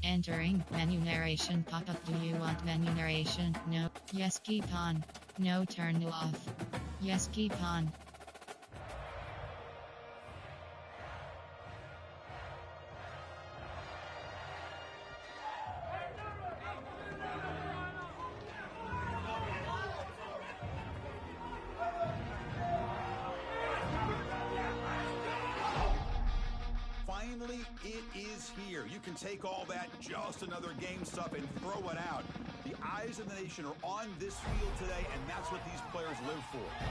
Entering menu narration pop-up. Do you want menu narration? No. Yes, keep on. No, turn off. Yes, keep on. Finally, it is here. You can take all that just another game stuff and throw it out. The eyes of the nation are on this field today, and that's what these players live for.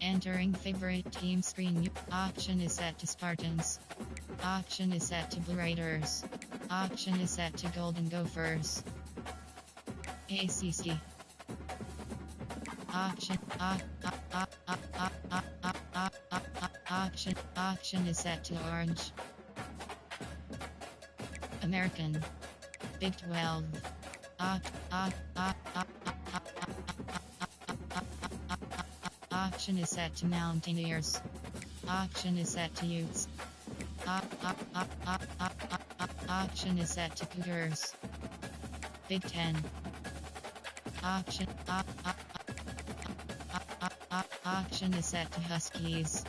Entering favorite team screen. Option is set to Spartans. Option is set to Blue Raiders. Option is set to Golden Gophers. ACC. Option is set to Orange. American. Big 12. Option is set to Mountaineers. Option is set to Utes. Option is set to Cougars. Big 10. Option is set to Huskies.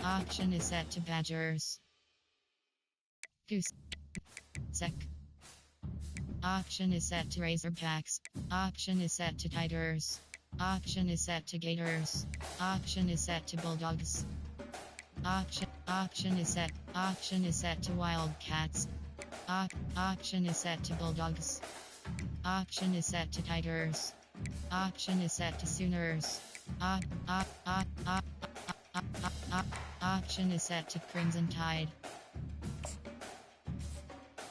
Option is set to Badgers. Goose. Sec. Option is set to Razorbacks. Option is set to Tigers. Option is set to Gators. Option is set to Bulldogs. Option is set to Wildcats. Option is set to Bulldogs. Option is set to Tigers. Option is set to Sooners. Option is set to Crimson Tide.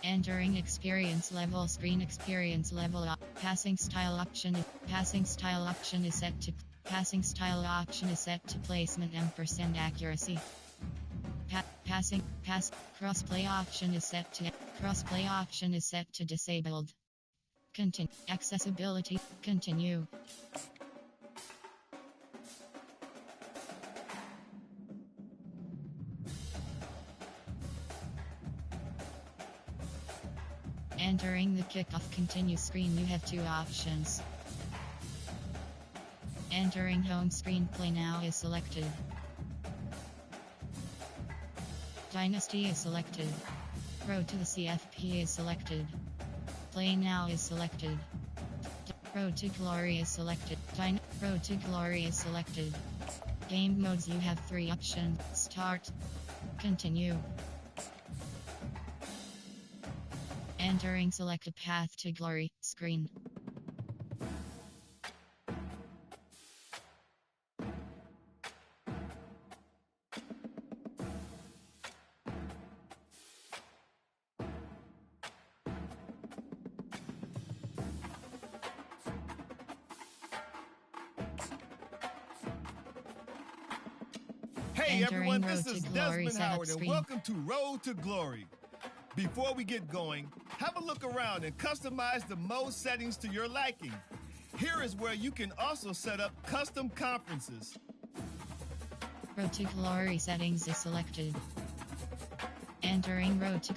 Entering experience level screen. Experience level up. Passing style option is set to placement ampersand accuracy. Crossplay option is set to disabled. Continue. Accessibility. Continue. Entering the kickoff continue screen, you have two options. Entering home screen, play now is selected. Dynasty is selected. Road to the CFP is selected. Play now is selected. Road to Glory is selected. Road to Glory is selected. Game modes, you have three options. Start. Continue. Entering select a path to glory screen. Hey everyone, this Road is to Glory Desmond setup Howard and screen. welcome to Road to Glory. Before we get going, have a look around and customize the mode settings to your liking. Here is where you can also set up custom conferences. Road to Glory settings is selected. Entering Road to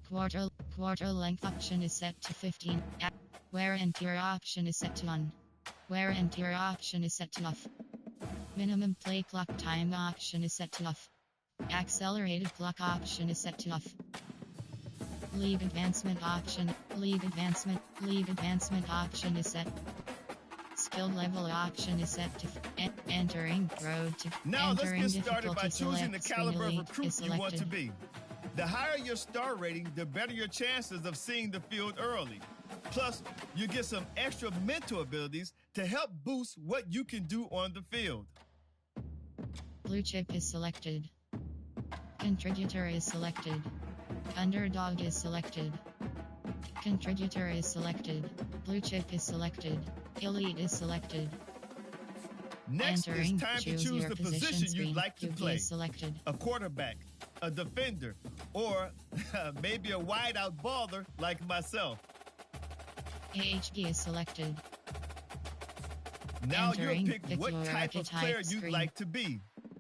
Quarter length option is set to 15. Wear and tear option is set to on. Wear and tear option is set to off. Minimum play clock time option is set to off. Accelerated clock option is set to off. Leave advancement option is set. Skill level option is set to entering road to Now let's entering get started by difficulty choosing the select caliber of screen recruit is you want to selected. be. The higher your star rating, the better your chances of seeing the field early. Plus, you get some extra mental abilities to help boost what you can do on the field. Blue chip is selected. Contributor is selected. Underdog is selected. Contributor is selected. Blue chip is selected. Elite is selected. Next, Entering, it's time to choose your the position you'd screen. like to QB play. is selected. A quarterback, a defender, or maybe a wide-out baller like myself. AHD is selected. Now you'll Entering, pick pick what your type of archetype player you'd screen. like to be.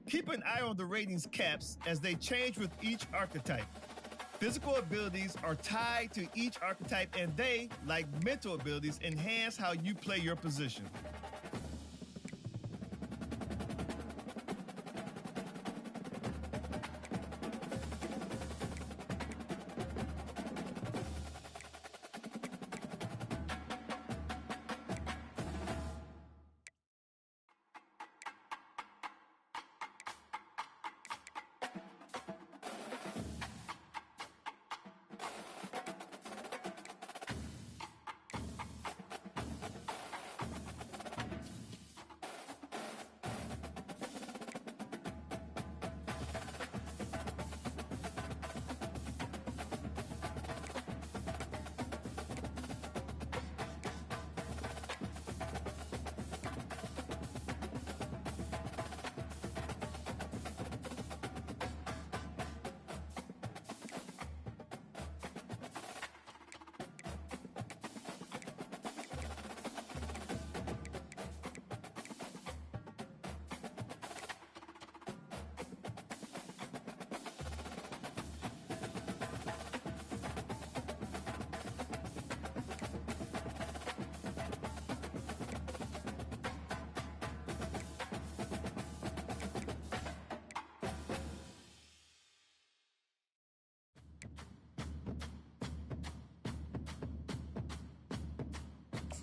Keep an eye on the ratings caps as they change with each archetype. Physical abilities are tied to each archetype, and they, like mental abilities, enhance how you play your position.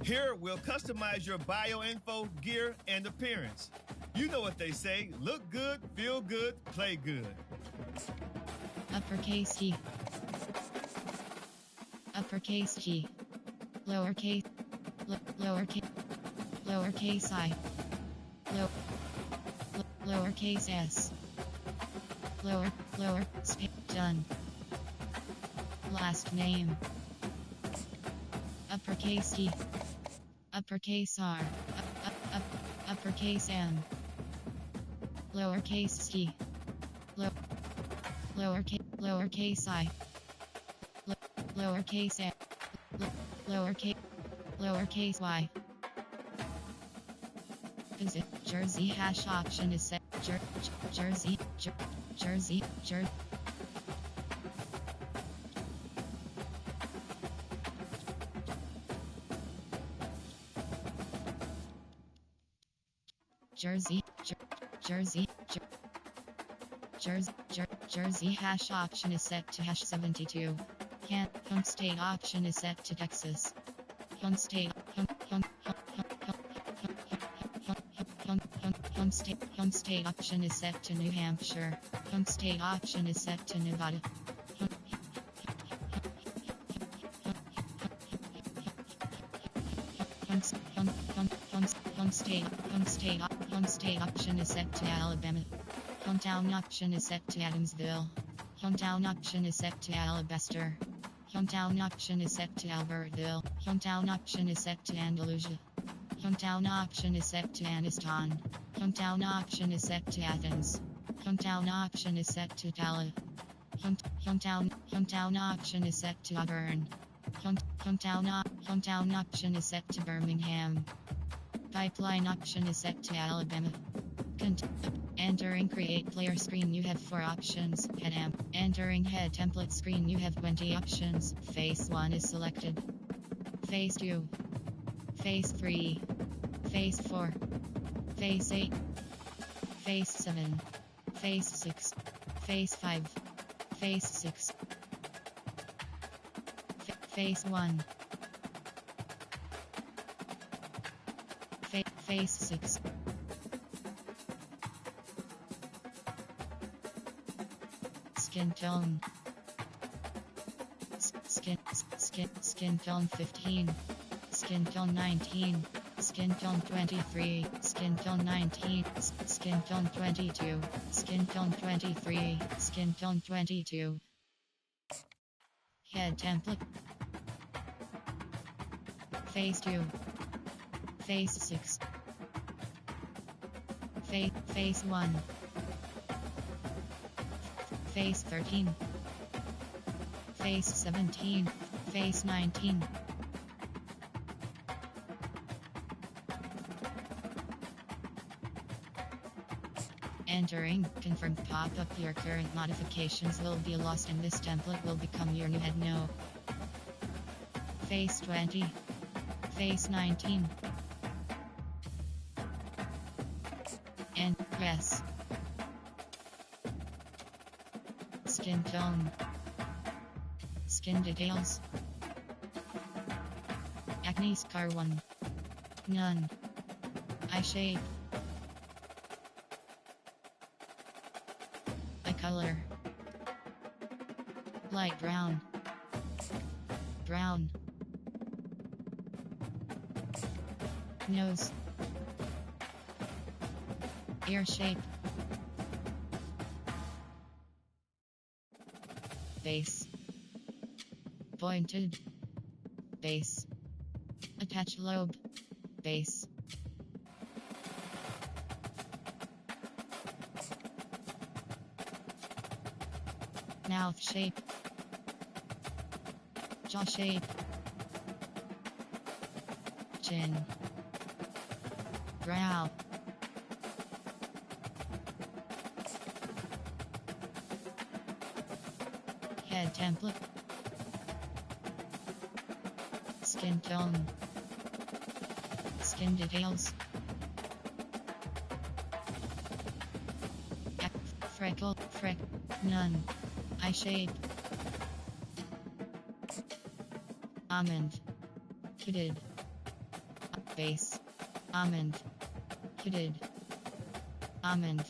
Here, we'll customize your bio info, gear, and appearance. You know what they say, look good, feel good, play good. Uppercase G. Uppercase G. Lowercase. Lowercase I. Lowercase S. Done. Last name. Uppercase T. Uppercase R. Uppercase M. Lowercase T. Lowercase I. Lowercase M. Lowercase Y. Visit Jersey hash option is set. Jersey. Jersey hash option is set to hash 72. Home state option is set to Texas. Home state option is set to New Hampshire. Home state option is set to Nevada. Home state option is set to Alabama. Hometown option is set to Adamsville. Hometown option is set to Alabaster. Hometown option is set to Albertville. Hometown option is set to Andalusia. Hometown option is set to Aniston. Hometown option is set to Athens. Hometown option is set to Tala. Hometown option is set to Auburn. Hometown option is set to Birmingham. Pipeline option is set to Alabama. Entering create player screen, you have 4 options. Head amp. Entering head template screen, you have 20 options. Phase 1 is selected. Phase 2. Phase 3. Phase 4. Phase 8. Phase 7. Phase 6. Phase 5. Phase 6. Phase 1. Phase 6. Skin tone. Skin tone 15. Skin tone 19. Skin tone 23. Skin tone 19. Skin tone 22. Skin tone 23. Skin tone 22. Head template. Phase 2. Phase 6. Phase 1. Phase 13. Phase 17. Phase 19. Entering, confirmed pop-up. Your current modifications will be lost and this template will become your new head. No. Phase 20. Phase 19. And press. Skin tone. Skin details. Acne scar 1. None. Eye shape. Eye color. Light brown. Brown. Nose. Ear shape. Base. Pointed. Base. Attached lobe. Base. Mouth shape. Jaw shape. Chin. Brow. Head template. Skin tone. Skin details. Freckle. None. Eye shape. Almond. Hooded. Base. Almond. Hooded. Almond.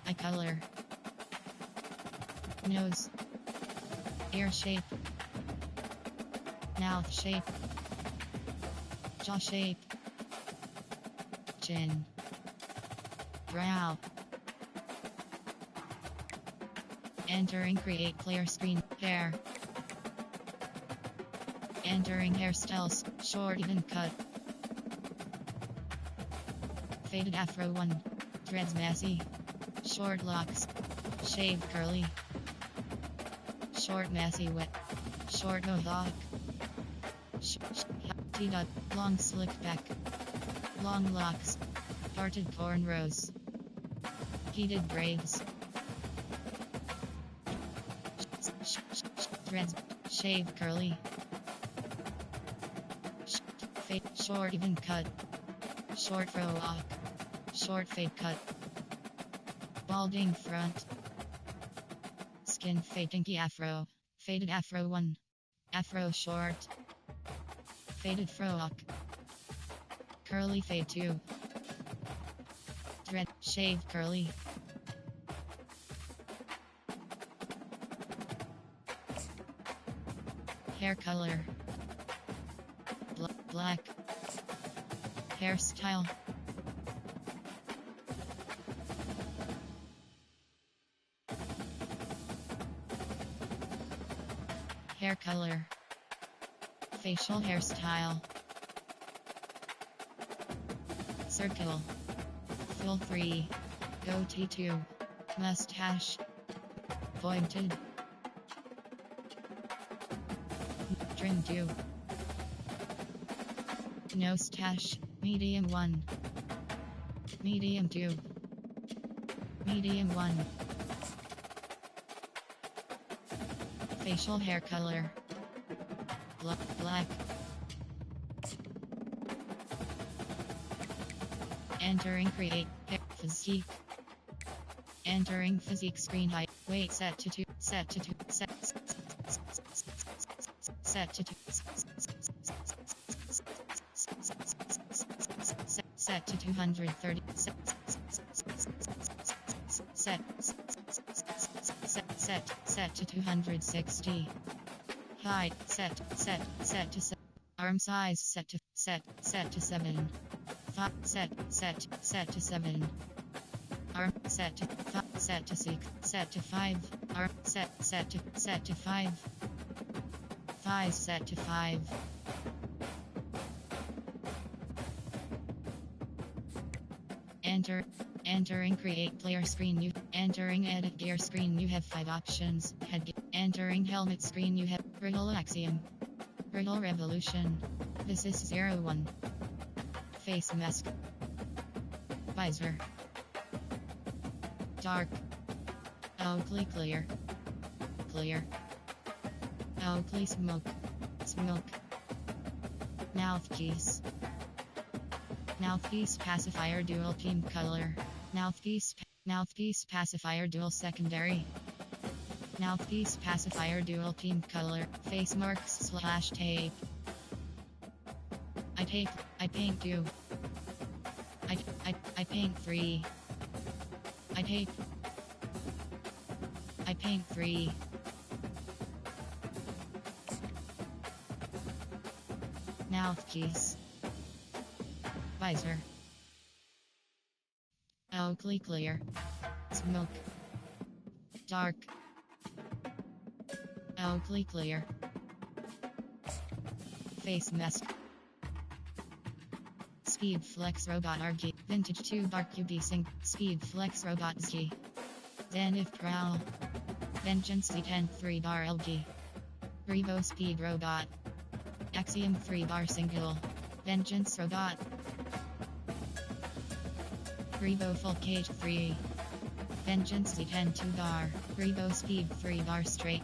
Eye color. Nose. Ear shape. Mouth shape. Jaw shape. Chin. Brow. Entering create player screen. Hair. Entering hairstyles. Short even cut. Faded afro 1. Dreads messy. Short locks. Shaved curly. Short messy wet. Short mohawk. Teed up. Long slick back. Long locks. Parted cornrows. Heated braids. Dreads. Shaved curly. Short even cut. Short fro lock. Short fade cut. Balding front. Skin fade kinky afro. Faded afro 1. Afro short. Faded frock. Curly fade 2. Dread. Shaved curly. Hair color. Black. Hairstyle. Hair color. Facial hairstyle. Circle. Fill 3. Goatee 2. Mustache. Pointed. Trim 2. No stash. Medium 1. Medium 2. Medium 1. Facial hair color. Black. Entering create physique. Entering physique screen height. Weight set to 2. Set to 2. Set to 2. Set to 230. Set to 260. Height set to 7. Arm size set to 7. Set to 7. Arm set to 6. Set to 5. Arm set to 5. Thighs set to 5. Entering create player screen. You entering edit gear screen. You have 5 options. Entering helmet screen. You have Brittle Axiom, Brittle Revolution. This is 01. Face mask. Visor. Dark. Oakley clear. Clear. Oakley smoke. Smoke. Mouthpiece. Mouthpiece pacifier dual team color. Mouthpiece pacifier dual secondary. Mouthpiece pacifier dual team color. Face marks / tape. I paint 2. I paint 3. I paint 3. Mouthpiece. Visor. Oakley clear. Smoke. Dark. Oakley clear. Face mask. Speed Flex Robot RG. Vintage 2 Bar QB Sync. Speed Flex Robot Z. Zenith Prowl. Vengeance Z10 3 bar LG. Revo Speed Robot. Axiom 3 bar single. Vengeance Robot. Revo Full Cage 3. Vengeance Z10 2 bar. Revo Speed 3 bar straight.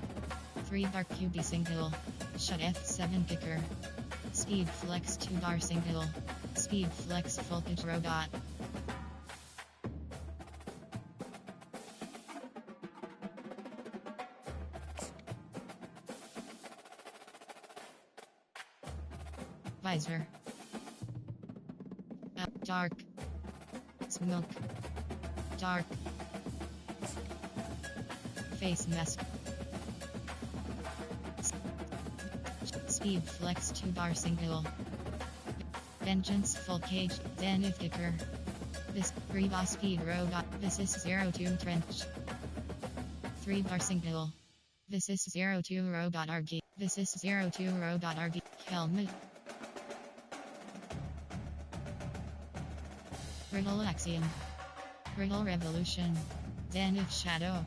3 bar QB single. Shut F7 kicker. Speed Flex 2 bar single. Speed Flex Full Cage Robot. Visor. Dark. Smoke. Dark. Face mask. Speed Flex 2 bar single. Vengeance Full Cage. Zenith kicker. This Revo Speed Robot. This is 02 Trench. 3 bar single. This is 02 Robot RG. This is 02 Robot RG. Helmet. Brittle Axiom. Brittle Revolution. Zenith Shadow.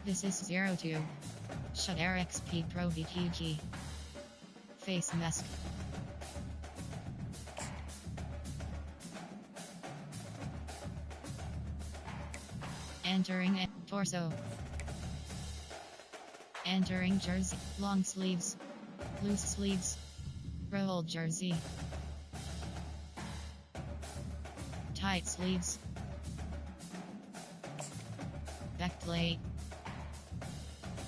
This is 02. Shutter XP Pro VTG. Face mask. Entering torso. Entering jersey. Long sleeves. Loose sleeves. Rolled jersey. Tight sleeves. Backplate.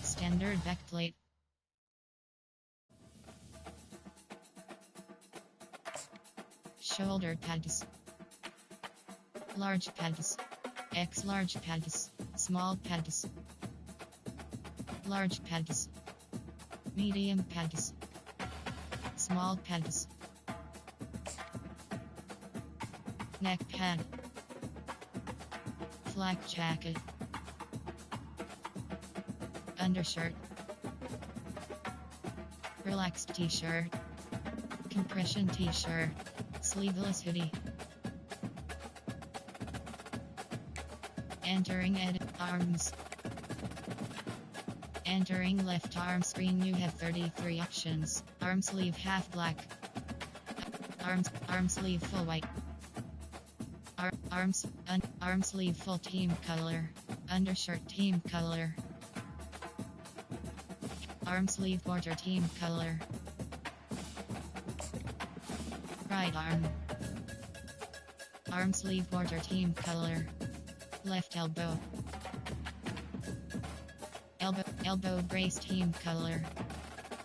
Standard backplate. Shoulder pads. Large pads. X large pads. Small pads. Large pads. Medium pads. Small pads. Neck pad. Flak jacket. Undershirt. Relaxed t-shirt. Compression t-shirt. Sleeveless hoodie. Entering edit arms. Entering left arm screen, you have 33 options. Arm sleeve half black. Arm sleeve full white. Arm sleeve full team color. Undershirt team color. Arm sleeve border team color. Right arm. Arm sleeve border team color. Left elbow. Elbow brace team color.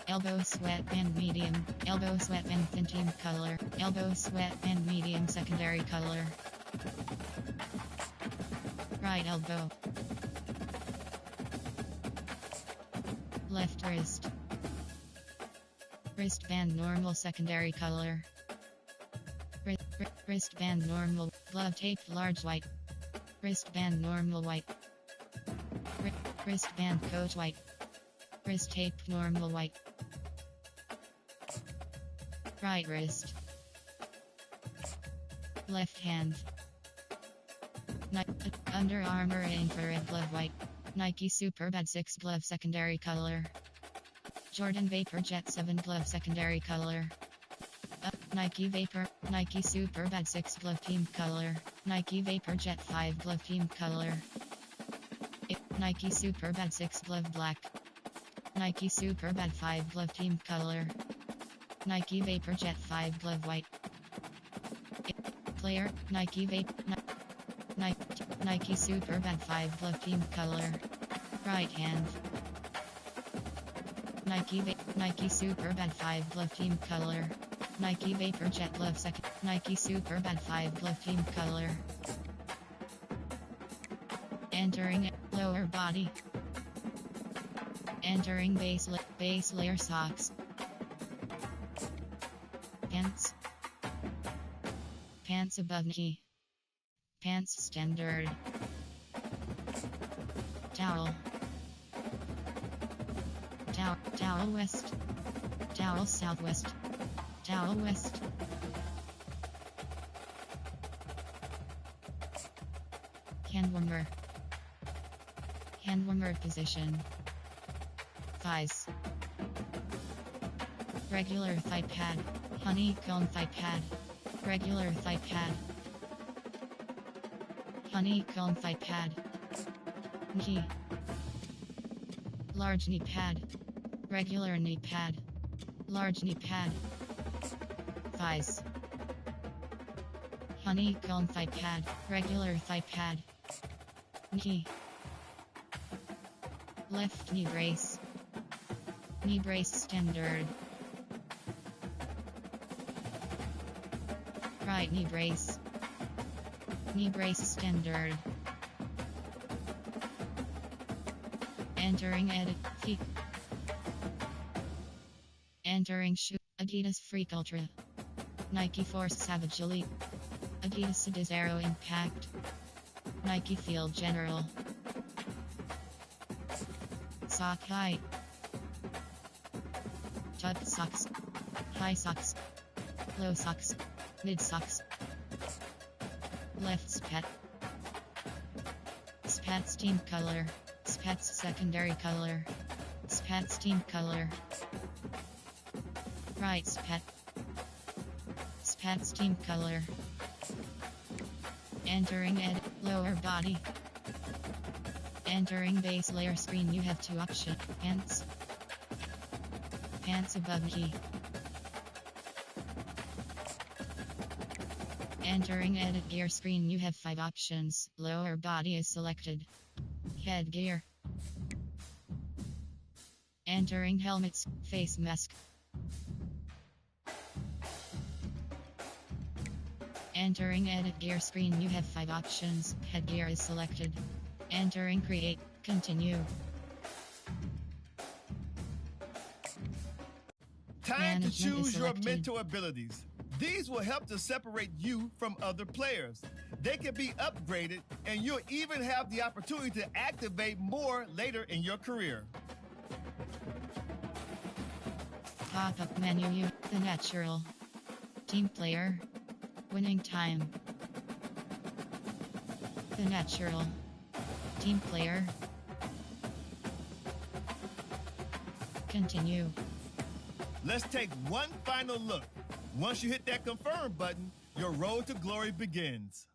Elbow sweatband medium. Elbow sweatband thin team color. Elbow sweatband medium secondary color. Right elbow. Left wrist. Wristband normal secondary color. Wristband normal. Glove tape large white. Wristband normal white. Wristband coat white. Wrist tape normal white. Right wrist. Left hand. Under Armour infrared glove white. Nike Superbad 6 glove secondary color. Jordan Vapor Jet 7 glove secondary color. Nike Vapor, Nike Superbad 6 glove team color. Nike Vapor Jet 5 glove team color. Nike Superbad 6 glove black. Nike Superbad 5 glove team color. Nike Vapor Jet 5 glove white. Player, Nike Vapor, Nike Superbad 5 glove team color. Right hand. Nike Superbad 5 glove team color. Nike Vapor Jet glove second. Nike Superbad 5 glove team color. Entering lower body. Entering base layer socks. Pants. Pants above knee. Pants standard. Towel. Towel west. Towel southwest. Towel west. Hand warmer. Hand warmer position. Thighs. Regular thigh pad. Honeycomb thigh pad. Regular thigh pad. Honeycomb thigh pad. Knee. Large knee pad. Regular knee pad. Large knee pad. Thighs. Honeycomb thigh pad. Regular thigh pad. Knee. Left knee brace. Knee brace standard. Right knee brace. Knee brace standard. Entering edit feet. Entering shoe. Adidas Freak Ultra. Nike Force Savage Elite. Adidas Adidas Aero Impact. Nike Field General. Sock height. Tucked socks. High socks. Low socks. Mid socks. Left spat. Spats team color. Spats secondary color. Spats team color. Right spat. Spats team color. Entering edit lower body. Entering base layer screen, you have 2 options. Pants. Pants above knee. Entering edit gear screen, you have 5 options. Lower body is selected. Headgear. Entering helmets, face mask. Entering edit gear screen, you have 5 options. Headgear is selected. Entering create, continue. Time Management to choose is your selected. mental abilities. These will help to separate you from other players. They can be upgraded, and you'll even have the opportunity to activate more later in your career. Pop-up menu, the natural. Team player. Winning time. The natural. Team player. Continue. Let's take one final look. Once you hit that confirm button, your road to glory begins.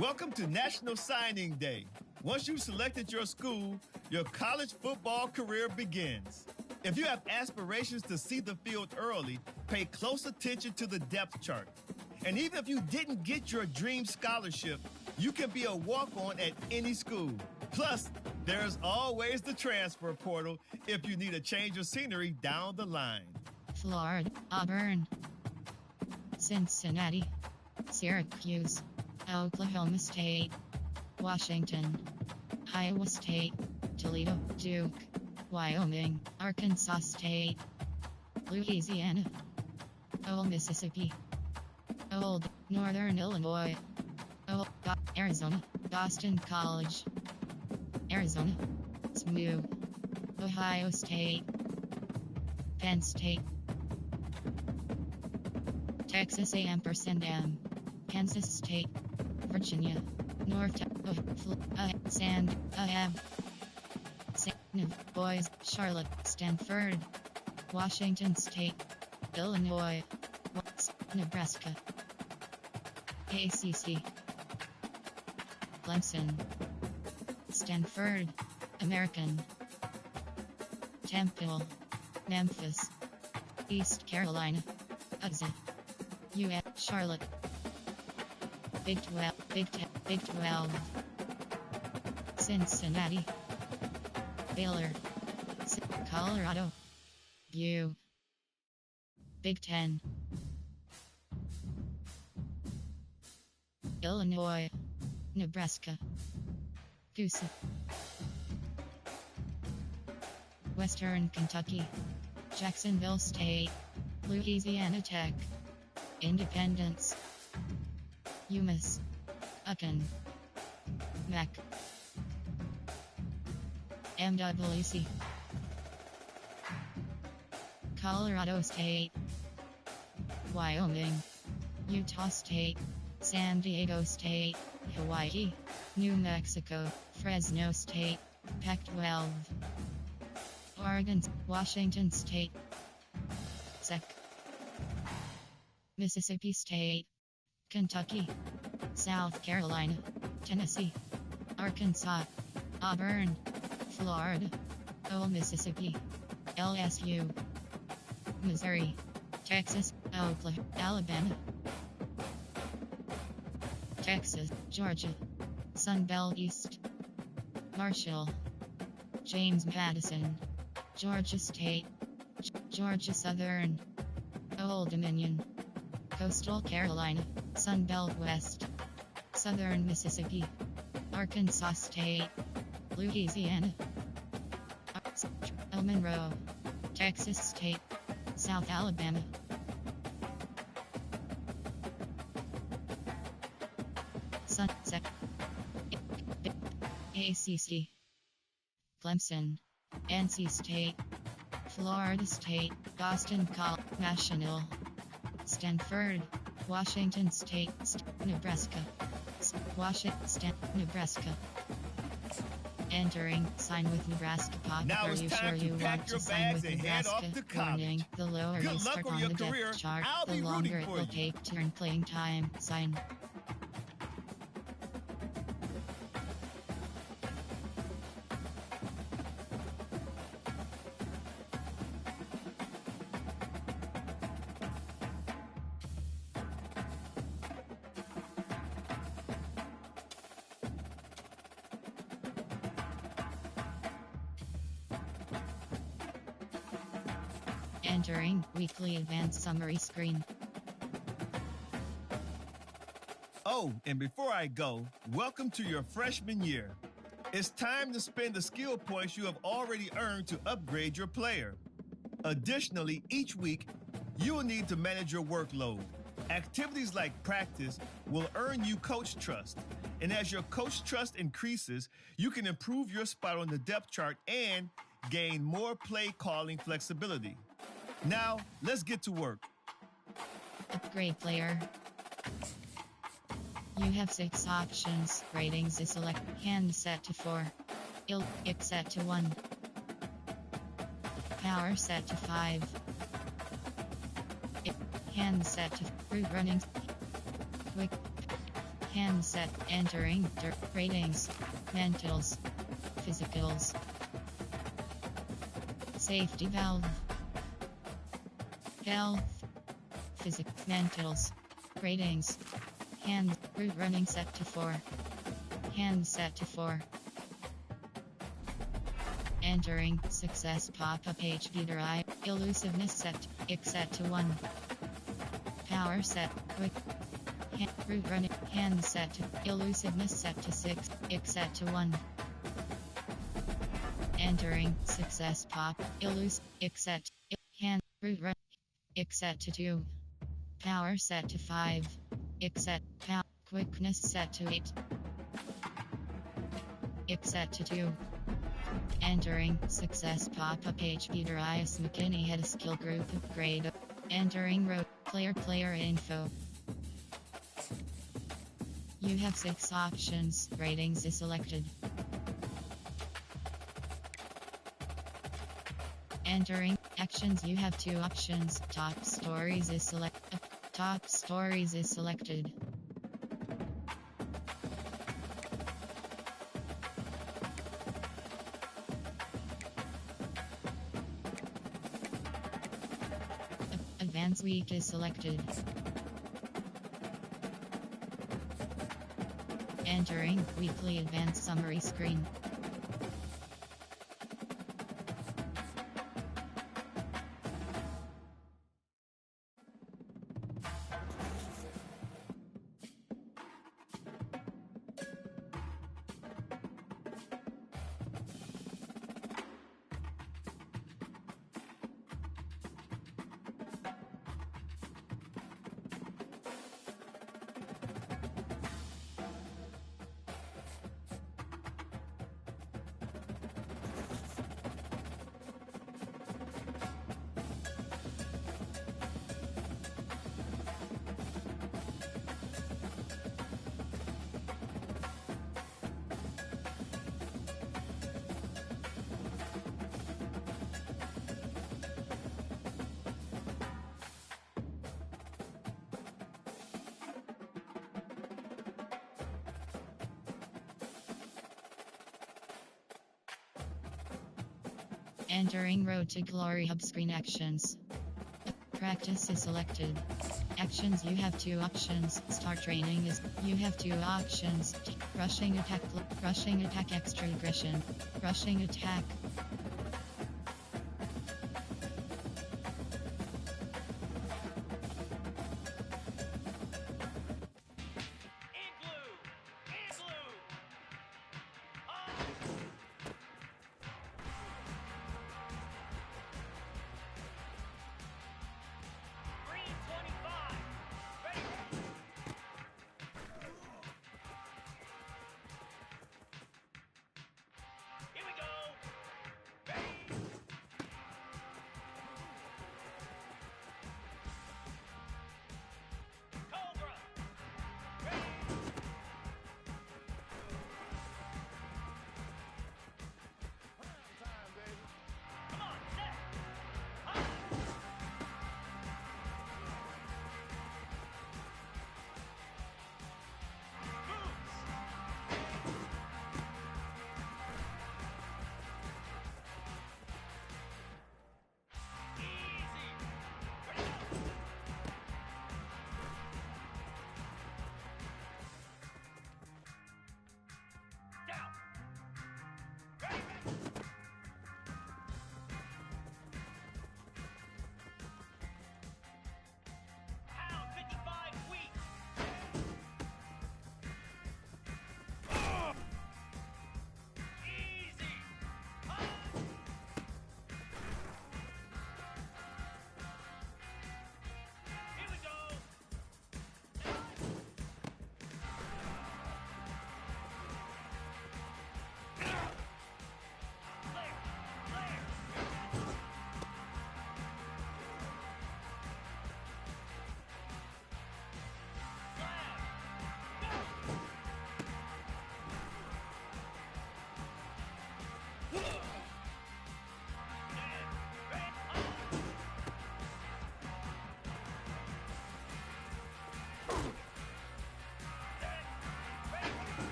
Welcome to National Signing Day. Once you've selected your school, your college football career begins. If you have aspirations to see the field early, pay close attention to the depth chart. And even if you didn't get your dream scholarship, you can be a walk-on at any school. Plus, there's always the transfer portal if you need a change of scenery down the line. Florida, Auburn, Cincinnati, Syracuse, Oklahoma State, Washington, Iowa State, Toledo, Duke, Wyoming, Arkansas State, Louisiana, Old Mississippi, Old Northern Illinois, Old Arizona, Boston College, Arizona, SMU, Ohio State, Penn State, Texas A&M, Kansas State, Virginia, North, Sand, Boys, Charlotte, Stanford, Washington State, Illinois, Nebraska, ACC, Clemson, Stanford, American, Temple, Memphis, East Carolina, UTSA, US, Charlotte, Big 12, Cincinnati, Baylor, Colorado, BU, Big 10, Illinois, Nebraska, Goose, Western Kentucky, Jacksonville State, Louisiana Tech, Independence, UMass, UConn, Mac, MWC, Colorado State, Wyoming, Utah State, San Diego State, Hawaii, New Mexico, Fresno State, Pac-12, Oregon, Washington State, SEC, Mississippi State, Kentucky, South Carolina, Tennessee, Arkansas, Auburn, Florida, Ole Mississippi, LSU, Missouri, Texas, Oklahoma, Alabama, Texas, Georgia, Sunbelt East, Marshall, James Madison, Georgia State, Georgia Southern, Old Dominion, Coastal Carolina, Sunbelt West, Southern Mississippi, Arkansas State, Louisiana, Monroe, Texas State, South Alabama, Sunset, ACC, Clemson, NC State, Florida State, Boston College, National, Stanford, Washington State, Nebraska, Washington, Nebraska. Entering, sign with Nebraska Pop. Now Are it's you time sure to you pack want your to sign bags with and head Nebraska? off to college. Warning, the lower Good you luck start on on your the career. depth chart, I'll the be longer rooting it for will you. take to earn playing time. Sign. Entering, weekly advanced summary screen. Oh, and before I go, welcome to your freshman year. It's time to spend the skill points you have already earned to upgrade your player. Additionally, each week, you will need to manage your workload. Activities like practice will earn you coach trust. And as your coach trust increases, you can improve your spot on the depth chart and gain more play calling flexibility. Now, let's get to work. Upgrade player. You have 6 options. Ratings is select. Hand set to 4. Ilk set to 1. Power set to 5. Hand set to route running. Quick. Hand set. Entering. Ratings. Mentals. Physicals. Safety valve. Health. Physic. Mentals. Ratings. Hand. Route running set to 4. Hand set to 4. Entering. Success pop-up HB eye. Elusiveness set. X set to 1. Power set. Quick. Route running. Hand set to. Elusiveness set to 6. X set to 1. Entering. Success pop. X set. Hand. Route run. X set to 2. Power set to 5. X set. Quickness set to 8. X set to 2. Entering. Success pop-up HB Darius McKinney had a skill group upgrade. Entering road. Player info. You have 6 options. Ratings is selected. Entering. Actions you have 2 options. Top stories is selected. Top stories is selected. Advanced week is selected. Entering weekly advanced summary screen. Entering Road to Glory Hub screen actions. Practice is selected. Actions you have 2 options. Start training is you have 2 options. Rushing attack extra aggression. Rushing attack.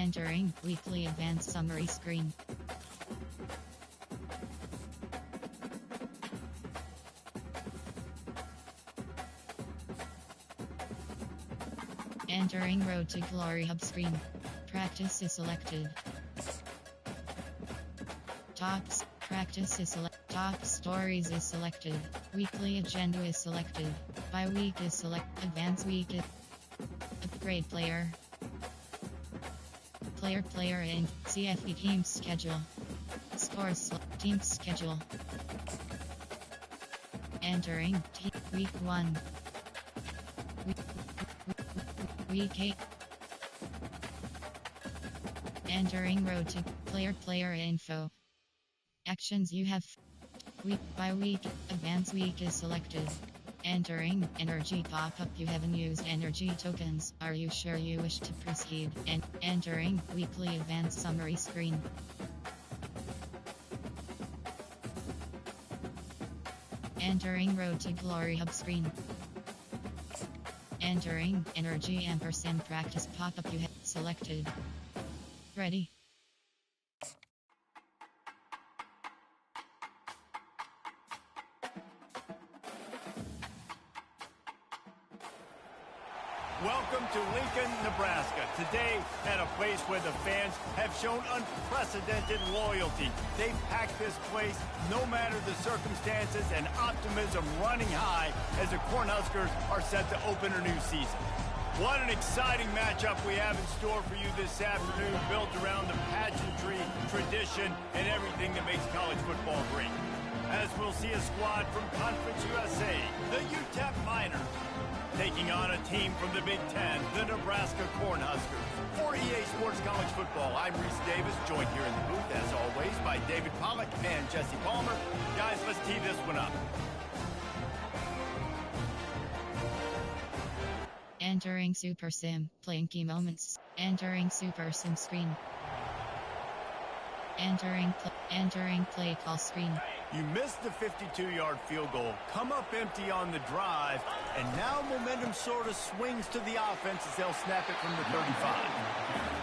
Entering weekly advanced summary screen. Entering Road to Glory Hub screen. Practice is selected. Tops. Practice is selected. Top stories is selected. Weekly agenda is selected. By week is selected. Advanced week is upgrade player. Player in CFE team schedule. Scores team schedule. Entering week 1. Week 8. Entering road to player info. Actions you have. Week by week, advanced week is selected. Entering energy pop-up. You haven't used energy tokens. Are you sure you wish to proceed? And entering weekly advanced summary screen. Entering Road to Glory Hub screen. Entering energy ampersand practice pop-up. You have selected. Ready. Welcome to Lincoln, Nebraska. Today, at a place where the fans have shown unprecedented loyalty. They've packed this place no matter the circumstances, and optimism running high as the Cornhuskers are set to open a new season. What an exciting matchup we have in store for you this afternoon, built around the pageantry, tradition, and everything that makes college football great. As we'll see a squad from Conference USA, the UTEP Miners, taking on a team from the Big Ten, the Nebraska Cornhuskers. For EA Sports College Football, I'm Reese Davis, joined here in the booth, as always, by David Pollack and Jesse Palmer. Guys, let's tee this one up. Entering Super Sim, playing key moments. Entering Super Sim screen. Entering play call screen. You missed the 52-yard field goal, come up empty on the drive, and now momentum sort of swings to the offense as they'll snap it from the 35.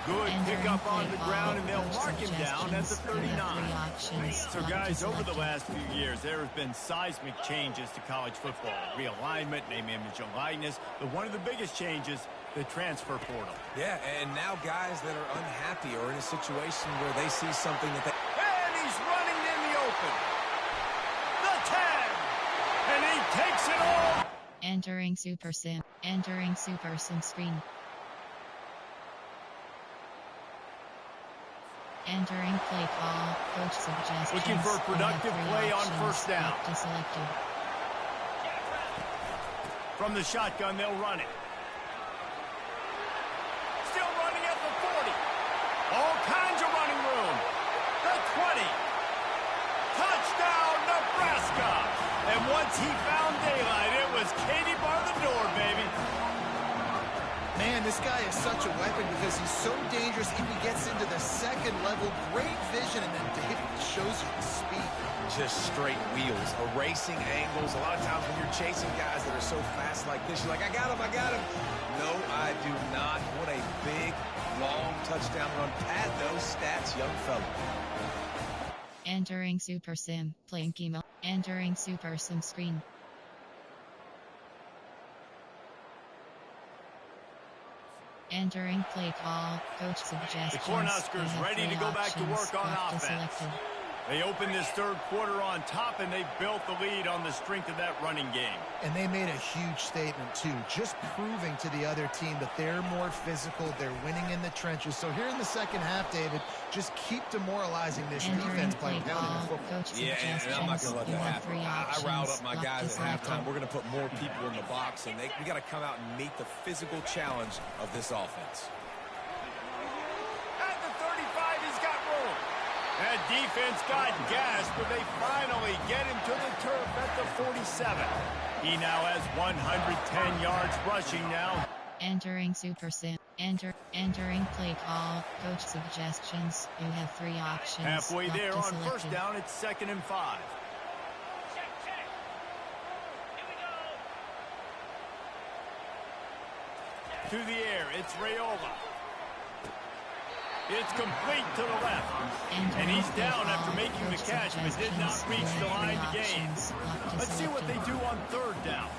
Good pickup on the ground, and they'll mark him down at the 39. So, guys, over the last few years, there have been seismic changes to college football. Realignment, name, image, and likeness. But one of the biggest changes, the transfer portal. Yeah, and now guys that are unhappy or in a situation where they see something that they... And he's running in the open. The 10. And he takes it all. Entering Super Sim. Entering Super Sim screen. Entering play call. Coach suggests. Looking for a productive play on first down. Selected. From the shotgun, they'll run it. Still running at the 40. All kinds of running room. The 20. Touchdown, Nebraska. And once he found daylight, it was Katie bar the door, baby. Man, this guy is such a weapon because he's so dangerous. If he gets into the second level, great vision, and then David shows you the speed. Just straight wheels, erasing angles. A lot of times when you're chasing guys that are so fast like this, you're like, I got him. No, I do not. What a big, long touchdown run. Pad those stats, young fella. Entering Super Sim, playing chemo. Entering Super Sim screen. Entering play call. Coach suggestions. The Cornhuskers ready to go back to work on offense. Selected. They opened this third quarter on top, and they built the lead on the strength of that running game. And they made a huge statement, too, just proving to the other team that they're more physical, they're winning in the trenches. So here in the second half, David, just keep demoralizing this defense by pounding the football. Yeah, and I'm not going to let that happen. I riled up my guys at halftime. We're going to put more people in the box, and we got to come out and meet the physical challenge of this offense. At the 35, he's got room. That defense got gassed, but they finally get him to the turf at the 47. He now has 110 yards rushing now. Entering Super Sim. Entering play call. Coach suggestions. You have 3 options. Halfway there on selected. first down, it's 2nd and 5. To the air, it's Raiola. It's complete to the left. Entering And he's play down call, after making the coach catch, but did not suggestions, reach the line to referee gain. options, clock Let's see what they selected. do on third down.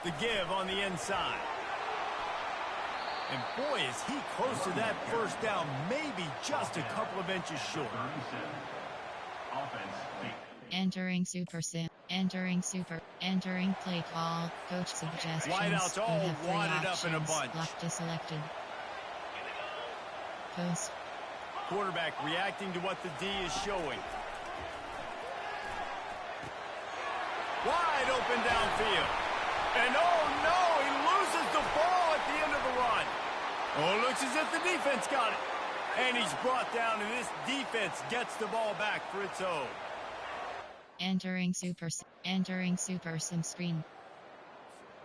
The give on the inside. And boy, is he close to that first down, maybe just a couple of inches short. Entering super sim. Entering play call, coach suggestions. Wideouts all you have three wadded up in a options, bunch. clock deselected. Post. Quarterback reacting to what the D is showing. Wide open downfield. And oh no, he loses the ball at the end of the run. Oh, looks as if the defense got it. And he's brought down, and this defense gets the ball back for its own. Entering super sim screen.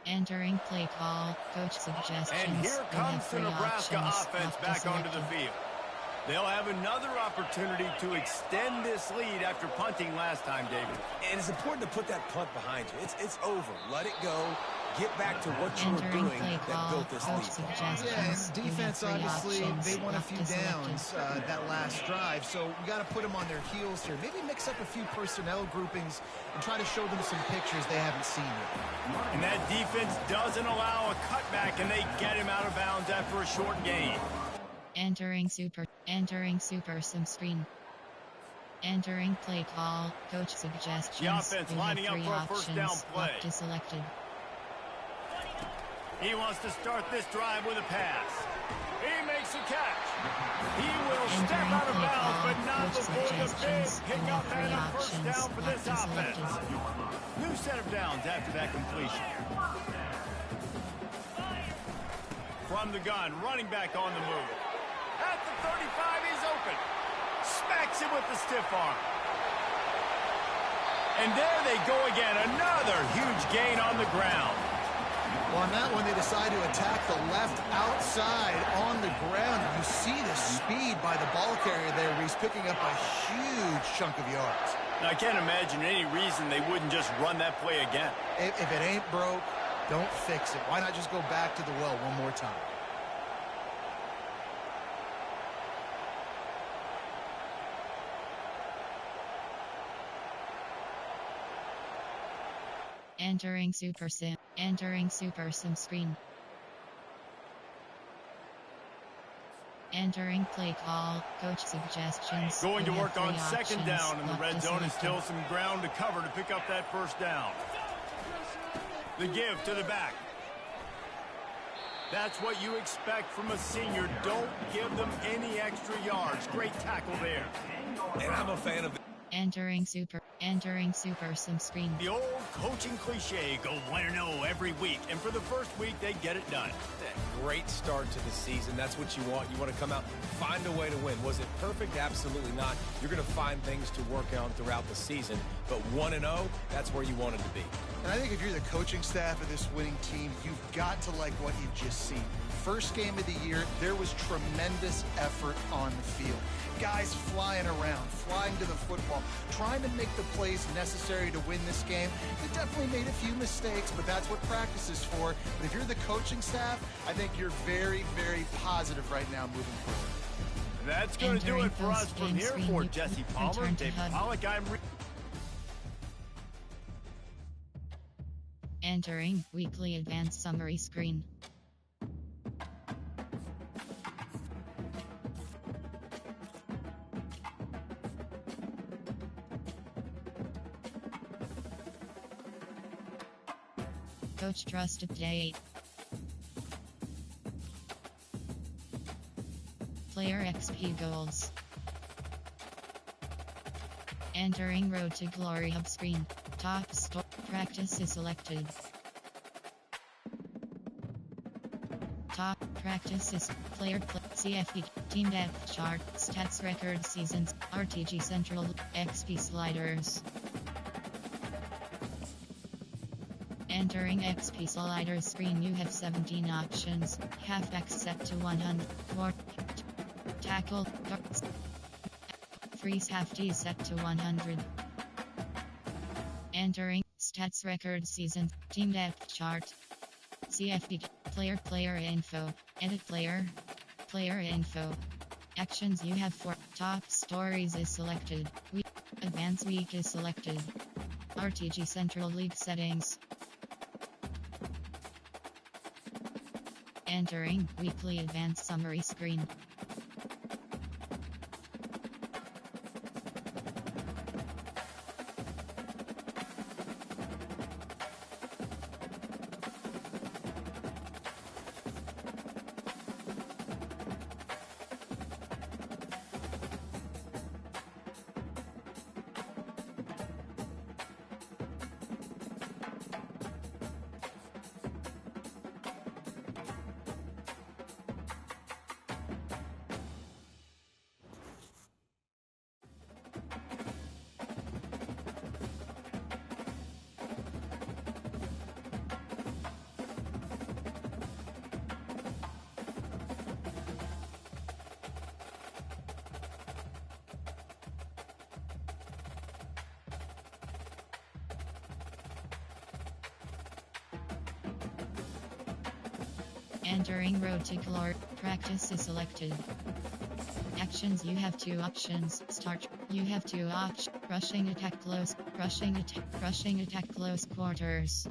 Entering play call, coach suggestions. And here you comes have the three Nebraska options, offense clock back onto the deselected. field. They'll have another opportunity to extend this lead after punting last time, David. And it's important to put that punt behind you. It's over. Let it go. Get back to what you were Entering doing play that call, built this coach lead. suggestions. Yeah, and you have defense, three obviously, options, they won a clock few deselected. downs that last drive, so we got to put them on their heels here. Maybe mix up a few personnel groupings and try to show them some pictures they haven't seen yet. And that defense doesn't allow a cutback, and they get him out of bounds after a short gain. Entering super sim screen. Entering play call, coach suggestions. The offense you have lining up three for a options, first down play. clock deselected. He wants to start this drive with a pass. He makes a catch. He will step Entering out of play bounds, call, but not coach before the big suggestions. You pickup have and three a first options, down for clock this offense. deselected. New set of downs after that completion. From the gun, running back on the move. At the 35, he's open. Smacks him with the stiff arm. And there they go again. Another huge gain on the ground. Well, on that one, they decide to attack the left outside on the ground. You see the speed by the ball carrier there, where he's picking up a huge chunk of yards. Now, I can't imagine any reason they wouldn't just run that play again. If it ain't broke, don't fix it. Why not just go back to the well one more time? Entering super sim screen. Entering play call, coach suggestions. Going to you have work on three second options, down in the clock red zone, and deselected. still some ground to cover to pick up that first down. The give to the back. That's what you expect from a senior. Don't give them any extra yards. Great tackle there. And I'm a fan of Entering super sim screen. The old coaching cliche, go 1-0 every week. And for the first week, they get it done. great start to the season. That's what you want. You want to come out, find a way to win. Was it perfect? Absolutely not. You're going to find things to work on throughout the season. But 1-0, that's where you wanted to be. And I think if you're the coaching staff of this winning team, you've got to like what you've just seen. First game of the year, there was tremendous effort on the field. Guys flying around, flying to the football, trying to make the plays necessary to win this game. They definitely made a few mistakes, but that's what practice is for. But if you're the coaching staff, I think you're very, very positive right now moving forward. That's going to do it for us from here. For Jesse Palmer, David Pollack, Entering weekly advanced summary screen. Coach trusted date. Player XP goals. Entering Road to Glory hub screen. Top store. Practice is selected. Top practice is player CFE team depth chart stats record seasons RTG Central XP sliders. Entering XP sliders screen, you have 17 options. Halfback set to 100. Tackle. Freeze half T set to 100. Entering stats. Stats record season. Team depth chart. CFB. Player info. Edit player info. Actions you have for top stories is selected. Advanced week is selected. RTG Central League settings. Entering weekly advanced summary screen. Entering Road to Glory. Practice is selected. Actions you have 2 options. Start. You have 2 options. Rushing attack close. Rushing attack close quarters.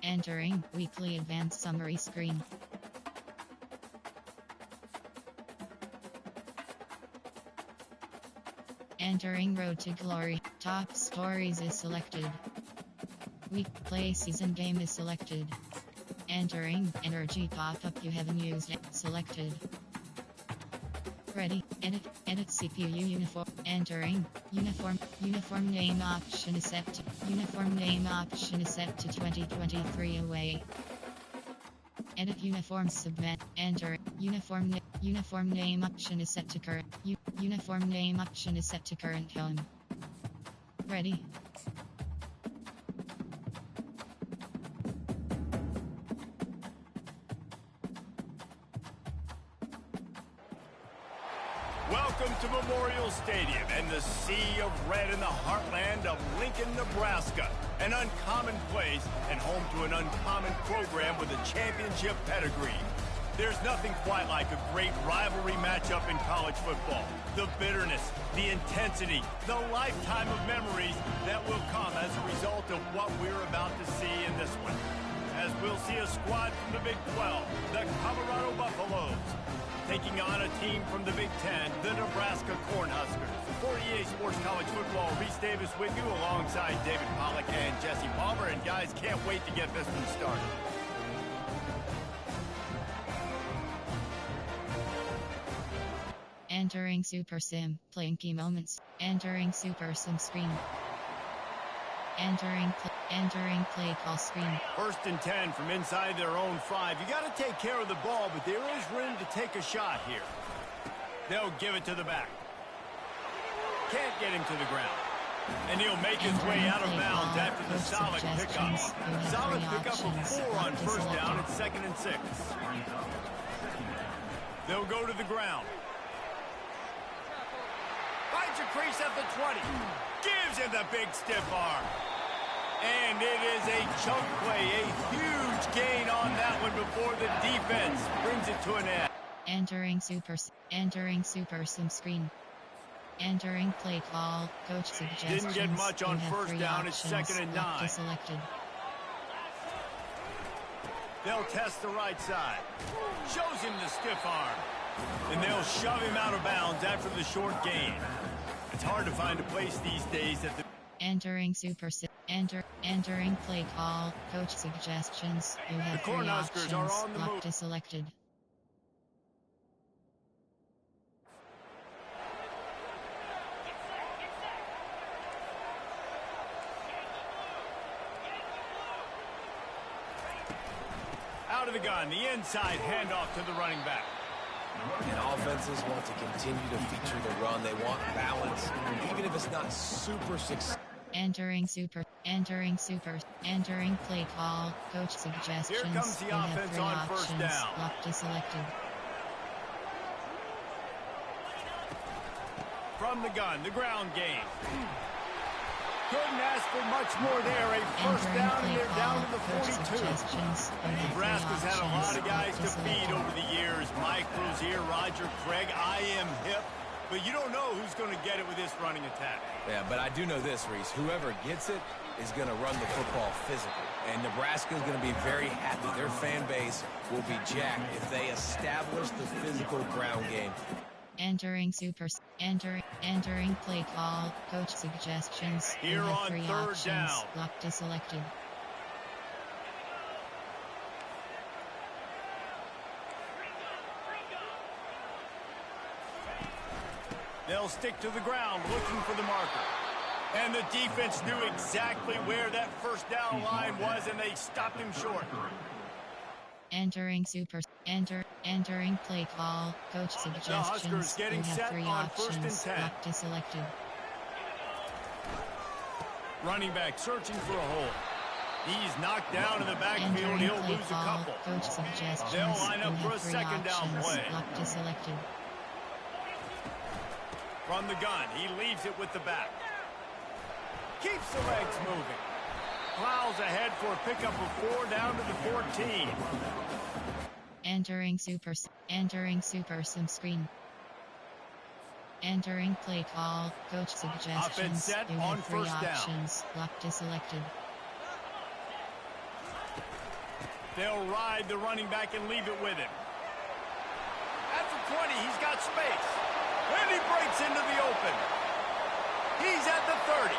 Entering weekly advanced summary screen. Entering Road to Glory. Top stories is selected. Week play season game is selected. Entering energy pop-up you haven't used it. Selected. Ready. Edit CPU uniform. Entering uniform name option is set to uniform name option is set to 2023 away. Edit uniform submit. Enter uniform name option is set to current. Uniform name option is set to current home. Ready. Welcome to Memorial Stadium and the sea of red in the heartland of Lincoln, Nebraska. An uncommon place and home to an uncommon program with a championship pedigree. There's nothing quite like a great rivalry matchup in college football. The bitterness, the intensity, the lifetime of memories that will come as a result of what we're about to see in this one. As we'll see a squad from the Big 12, the Colorado Buffaloes, taking on a team from the Big 10, the Nebraska Cornhuskers. For EA Sports College Football, Reese Davis with you alongside David Pollack and Jesse Palmer. And guys, can't wait to get this one started. Entering Super Sim, playing key moments. Entering Super Sim screen. Entering play call screen. 1st and 10 from inside their own 5. You got to take care of the ball, but there is room to take a shot here. They'll give it to the back. Can't get him to the ground. And he'll make his way out of bounds after the solid pickup. Solid pickup of 4 on 1st down. It's 2nd and 6. They'll go to the ground. Finds a crease at the 20. Gives him the big stiff arm. And it is a chunk play, a huge gain on that one before the defense brings it to an end. Entering Super Sim screen. Entering play call, coach suggestions. Didn't get much on 1st down, it's 2nd and 9. Selected. They'll test the right side. Shows him the stiff arm. And they'll shove him out of bounds after the short gain. It's hard to find a place these days that the... Entering entering play call, coach suggestions. You have The Cornhuskers are on the move. Selected. Out of the gun, the inside handoff to the running back. And offenses want to continue to feature the run. They want balance, even if it's not super successful. Entering play call, coach suggestions. Here comes the offense on 1st down. Lock deselected. From the gun, the ground game. Couldn't ask for much more there. A 1st down, and they're down to the 42. Nebraska's had a lot of guys to feed over the years. Mike Rozier, Roger Craig, I am hip. But you don't know who's going to get it with this running attack. Yeah, but I do know this, Reese. Whoever gets it is going to run the football physical. And Nebraska's going to be very happy. Their fan base will be jacked if they establish the physical ground game. Entering play call, coach suggestions. Here on 3rd down. Lock deselected. They'll stick to the ground looking for the marker. And the defense knew exactly where that 1st down line was, and they stopped him short. Entering play call, coach suggestions. The Huskers getting set on 1st and 10. Lock deselected. Running back searching for a hole. He's knocked down in the backfield. Entering He'll play lose a call, couple. coach suggestions. They'll line up You for have a 3 2nd down options. play. Lock deselected. From the gun, he leaves it with the back. Keeps the legs moving. Plows ahead for a pickup of 4 down to the 14. Entering Super Sim screen. Entering play call, coach suggestions. Offense set You on have 3 1st down. options. Lock deselected. They'll ride the running back and leave it with him. At the 20, he's got space. And he breaks into the open. He's at the 30.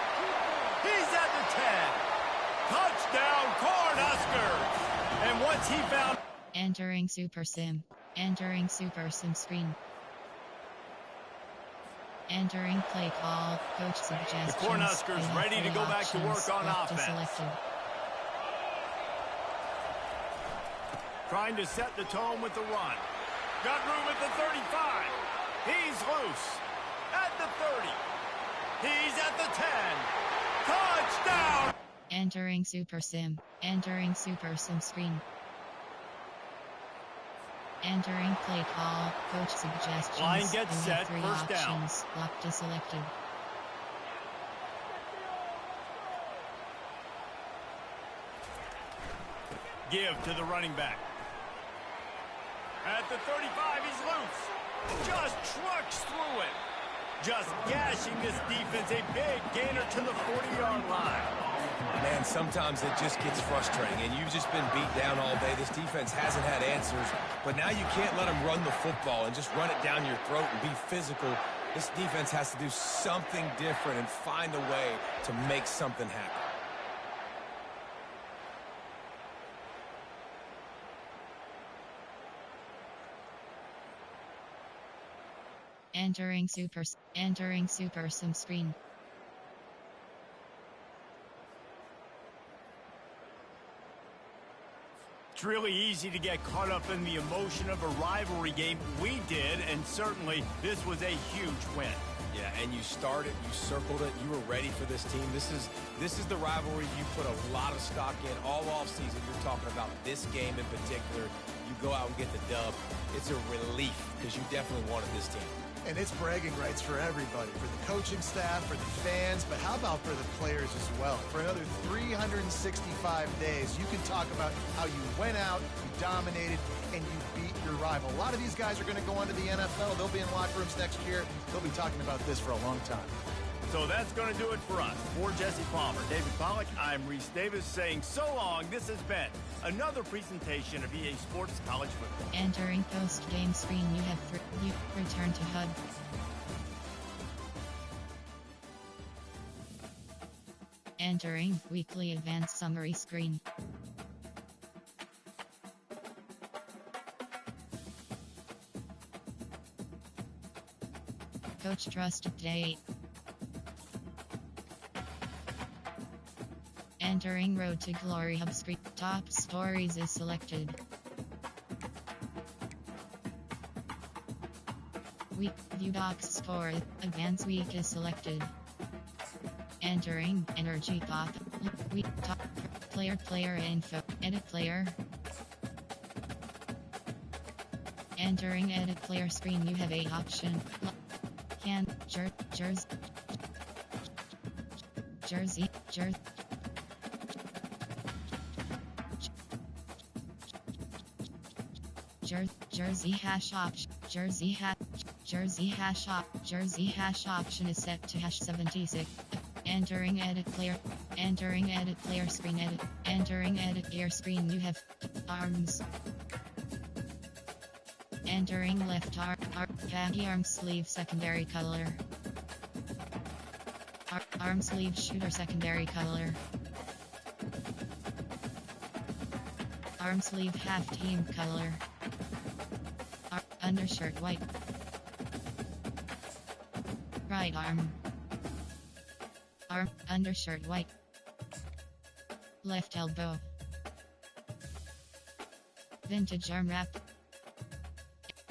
He's at the 10. Touchdown, Cornhuskers! And once he found... Entering Super Sim screen. Entering play call, coach suggestions. The Cornhuskers You have ready to 3 go back to work options. on Lock offense. deselected. Trying to set the tone with the run. Got room at the 35. He's loose. At the 30. He's at the 10. Touchdown! Entering Super Sim screen. Entering play call, coach suggestions. Line gets You have set, 3 1st down. options. Lock deselected. Give to the running back. At the 35, he's loose. Just trucks through it. just gashing this defense. A big gainer to the 40-yard line. Man, sometimes it just gets frustrating, and you've just been beat down all day. This defense hasn't had answers, but now you can't let them run the football and just run it down your throat and be physical. This defense has to do something different and find a way to make something happen. Entering Super Sim screen. It's really easy to get caught up in the emotion of a rivalry game. We did, and certainly this was a huge win. Yeah, and you started, you circled it, you were ready for this team. This is the rivalry you put a lot of stock in all offseason. You're talking about this game in particular. You go out and get the dub. It's a relief because you definitely wanted this team. And it's bragging rights for everybody, for the coaching staff, for the fans, but how about for the players as well? For another 365 days, you can talk about how you went out, you dominated, and you beat your rival. A lot of these guys are going to go on to the NFL. They'll be in locker rooms next year. They'll be talking about this for a long time. So that's going to do it for us. For Jesse Palmer, David Pollack, I'm Reese Davis saying so long. This has been another presentation of EA Sports College Football. Entering post-game screen, you return to HUD. Entering weekly advanced summary screen. Coach Trust Update. Entering Road to Glory Hub screen. Top stories is selected. Week View Docs score. Advanced week is selected. Entering Energy Pop. Week top player info. Edit player. Entering edit player screen, you have a option. Jersey. Jersey hash option. Jersey hash option is set to #76. Entering edit player screen. Entering edit gear screen, you have arms. Entering left baggy arm sleeve secondary color. Arm sleeve shooter secondary color. Arm sleeve half team color. Undershirt white. Right arm. Undershirt white. Left elbow. Vintage arm wrap.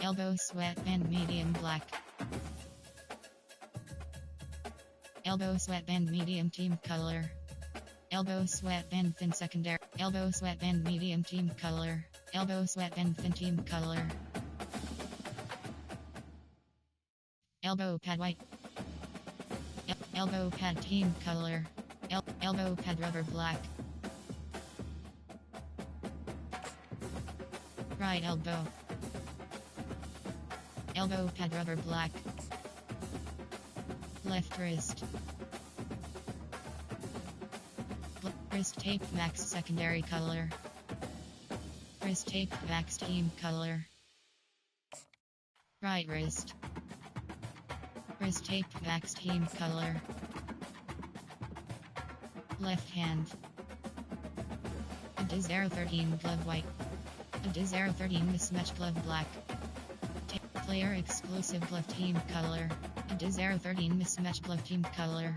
Elbow sweatband medium black. Elbow sweatband medium team color. Elbow sweatband thin secondary. Elbow sweatband medium team color. Elbow sweatband thin team color. Elbow pad white. Elbow pad team color. Elbow pad rubber black. Right elbow. Elbow pad rubber black. Left wrist. Wrist tape max secondary color. Wrist tape max team color. Right wrist. Wrist tape max team color. Left hand. Adidas Aero 13 glove white. Adidas Aero 13 mismatch glove black. Player exclusive glove team color. Adidas Aero 13 mismatch glove team color.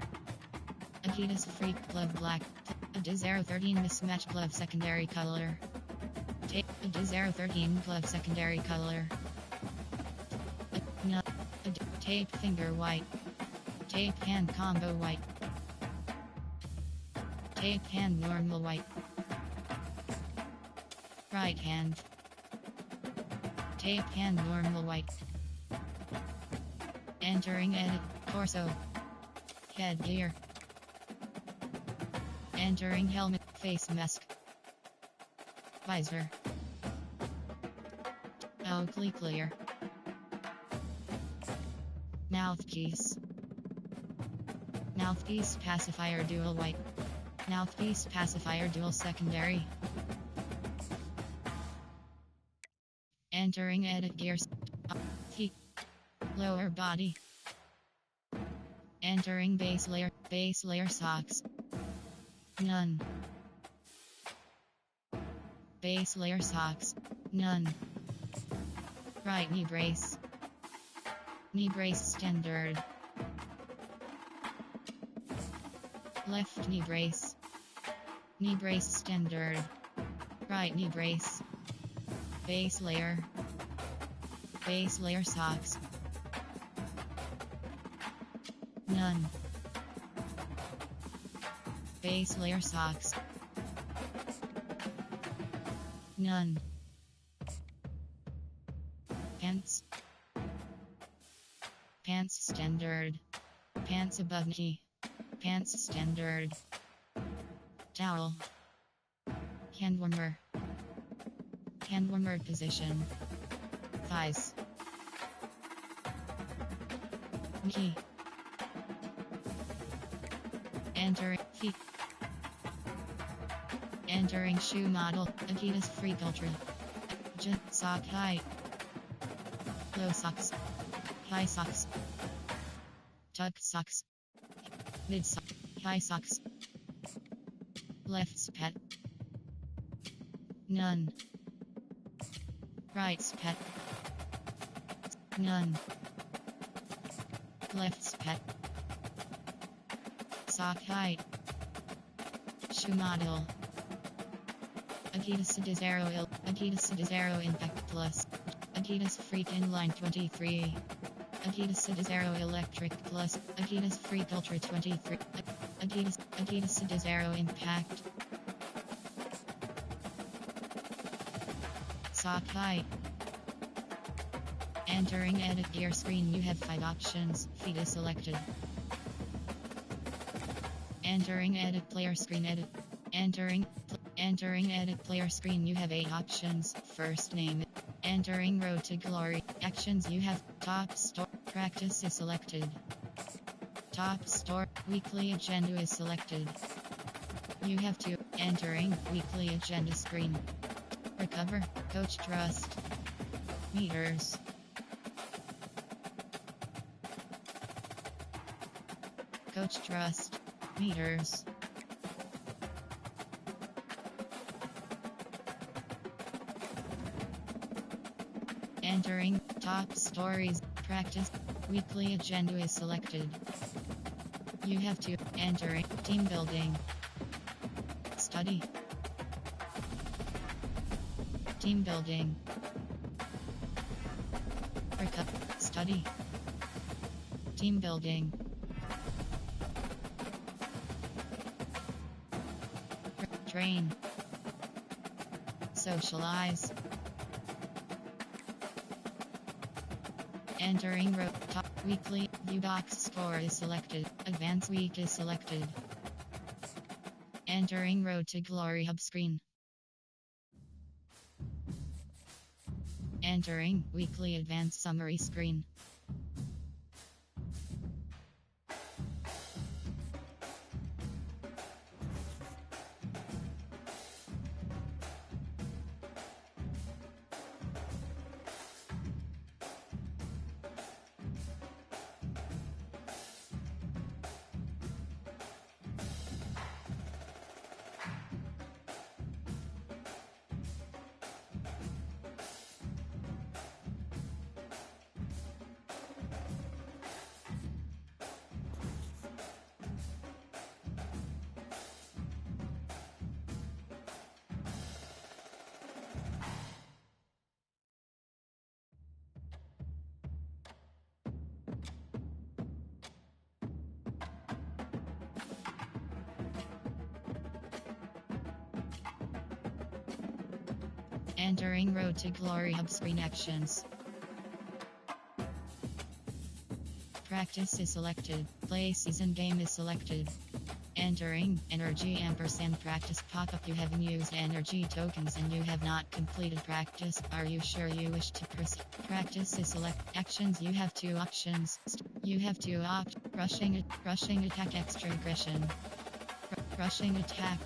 Adidas Freak glove black. Adidas Aero 13 mismatch glove secondary color. Adidas Aero 13 glove secondary color. Tape finger white. Tape hand combo white. Tape hand normal white. Right hand. Tape hand normal white. Entering edit torso. Headgear. Entering helmet face mask. Visor. Oakley clear. Mouthpiece. Mouthpiece pacifier dual white. Mouthpiece pacifier dual secondary. Entering edit gears. Feet. Lower body. Entering base layer socks. None. Base layer socks. None. Right knee brace. Knee brace standard. Left knee brace. Knee brace standard. Right knee brace. Base layer. Base layer socks. None. Base layer socks. None. Pants. Pants standard. Pants above knee. Pants standard. Towel. Hand warmer. Hand warmer position. Thighs. Knee. Entering feet. Entering shoe model. Adidas Freak Ultra. Sock height. Low socks. High socks. Tuck socks. Mid sock. High socks. Left pet. None. Right pet. None. Left pet. Sock height. Shoe model. Adidas Adizero Impact Plus. Adidas Freak Inline 23. Adidas Adizero Electric Plus. Adidas Freak Ultra 23. Adidas Adizero Impact. Sock height. Entering edit gear screen, you have 5 options. Feet is selected. Entering edit player screen, edit. Entering edit player screen, you have 8 options. First name. Entering Road to Glory. Actions, you have top store. Practice is selected. Top store. Weekly agenda is selected. You have 2. Entering weekly agenda screen. Recover. Coach Trust. Meters. Coach Trust. Meters. Entering top stories. Practice. Weekly agenda is selected. You have to. Entering team building. Study. Team building. Study. Team building. Train. Socialize. Entering row. Top weekly. View box score is selected. Advance week is selected. Entering Road to Glory hub screen. Entering weekly advance summary screen. Entering Road to Glory hub screen actions. Practice is selected. Play season game is selected. Entering energy ampersand practice pop-up. You haven't used energy tokens and you have not completed practice. Are you sure you wish to proceed? Practice is select actions. You have 2 options. You have to opt rushing attack extra aggression. Rushing attack.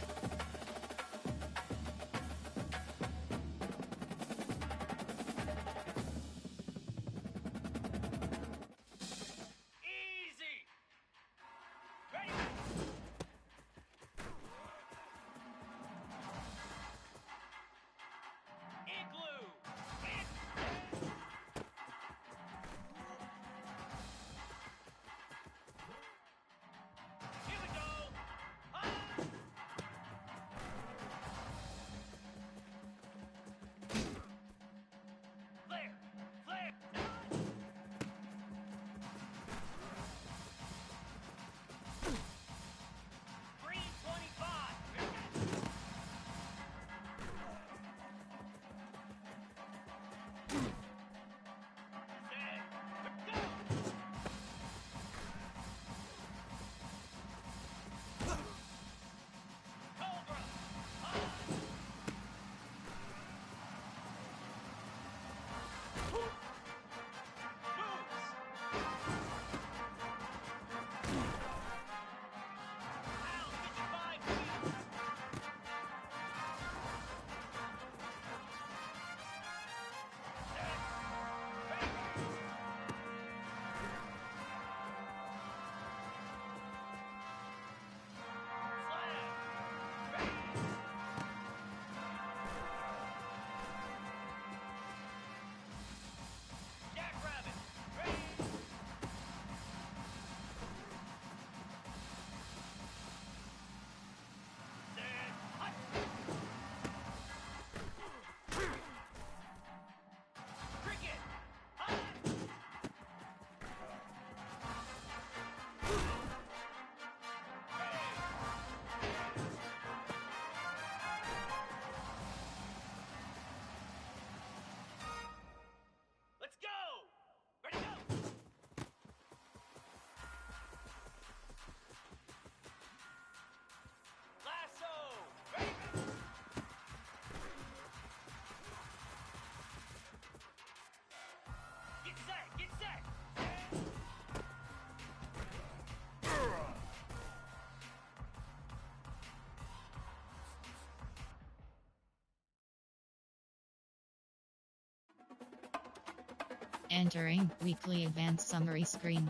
Entering weekly advanced summary screen.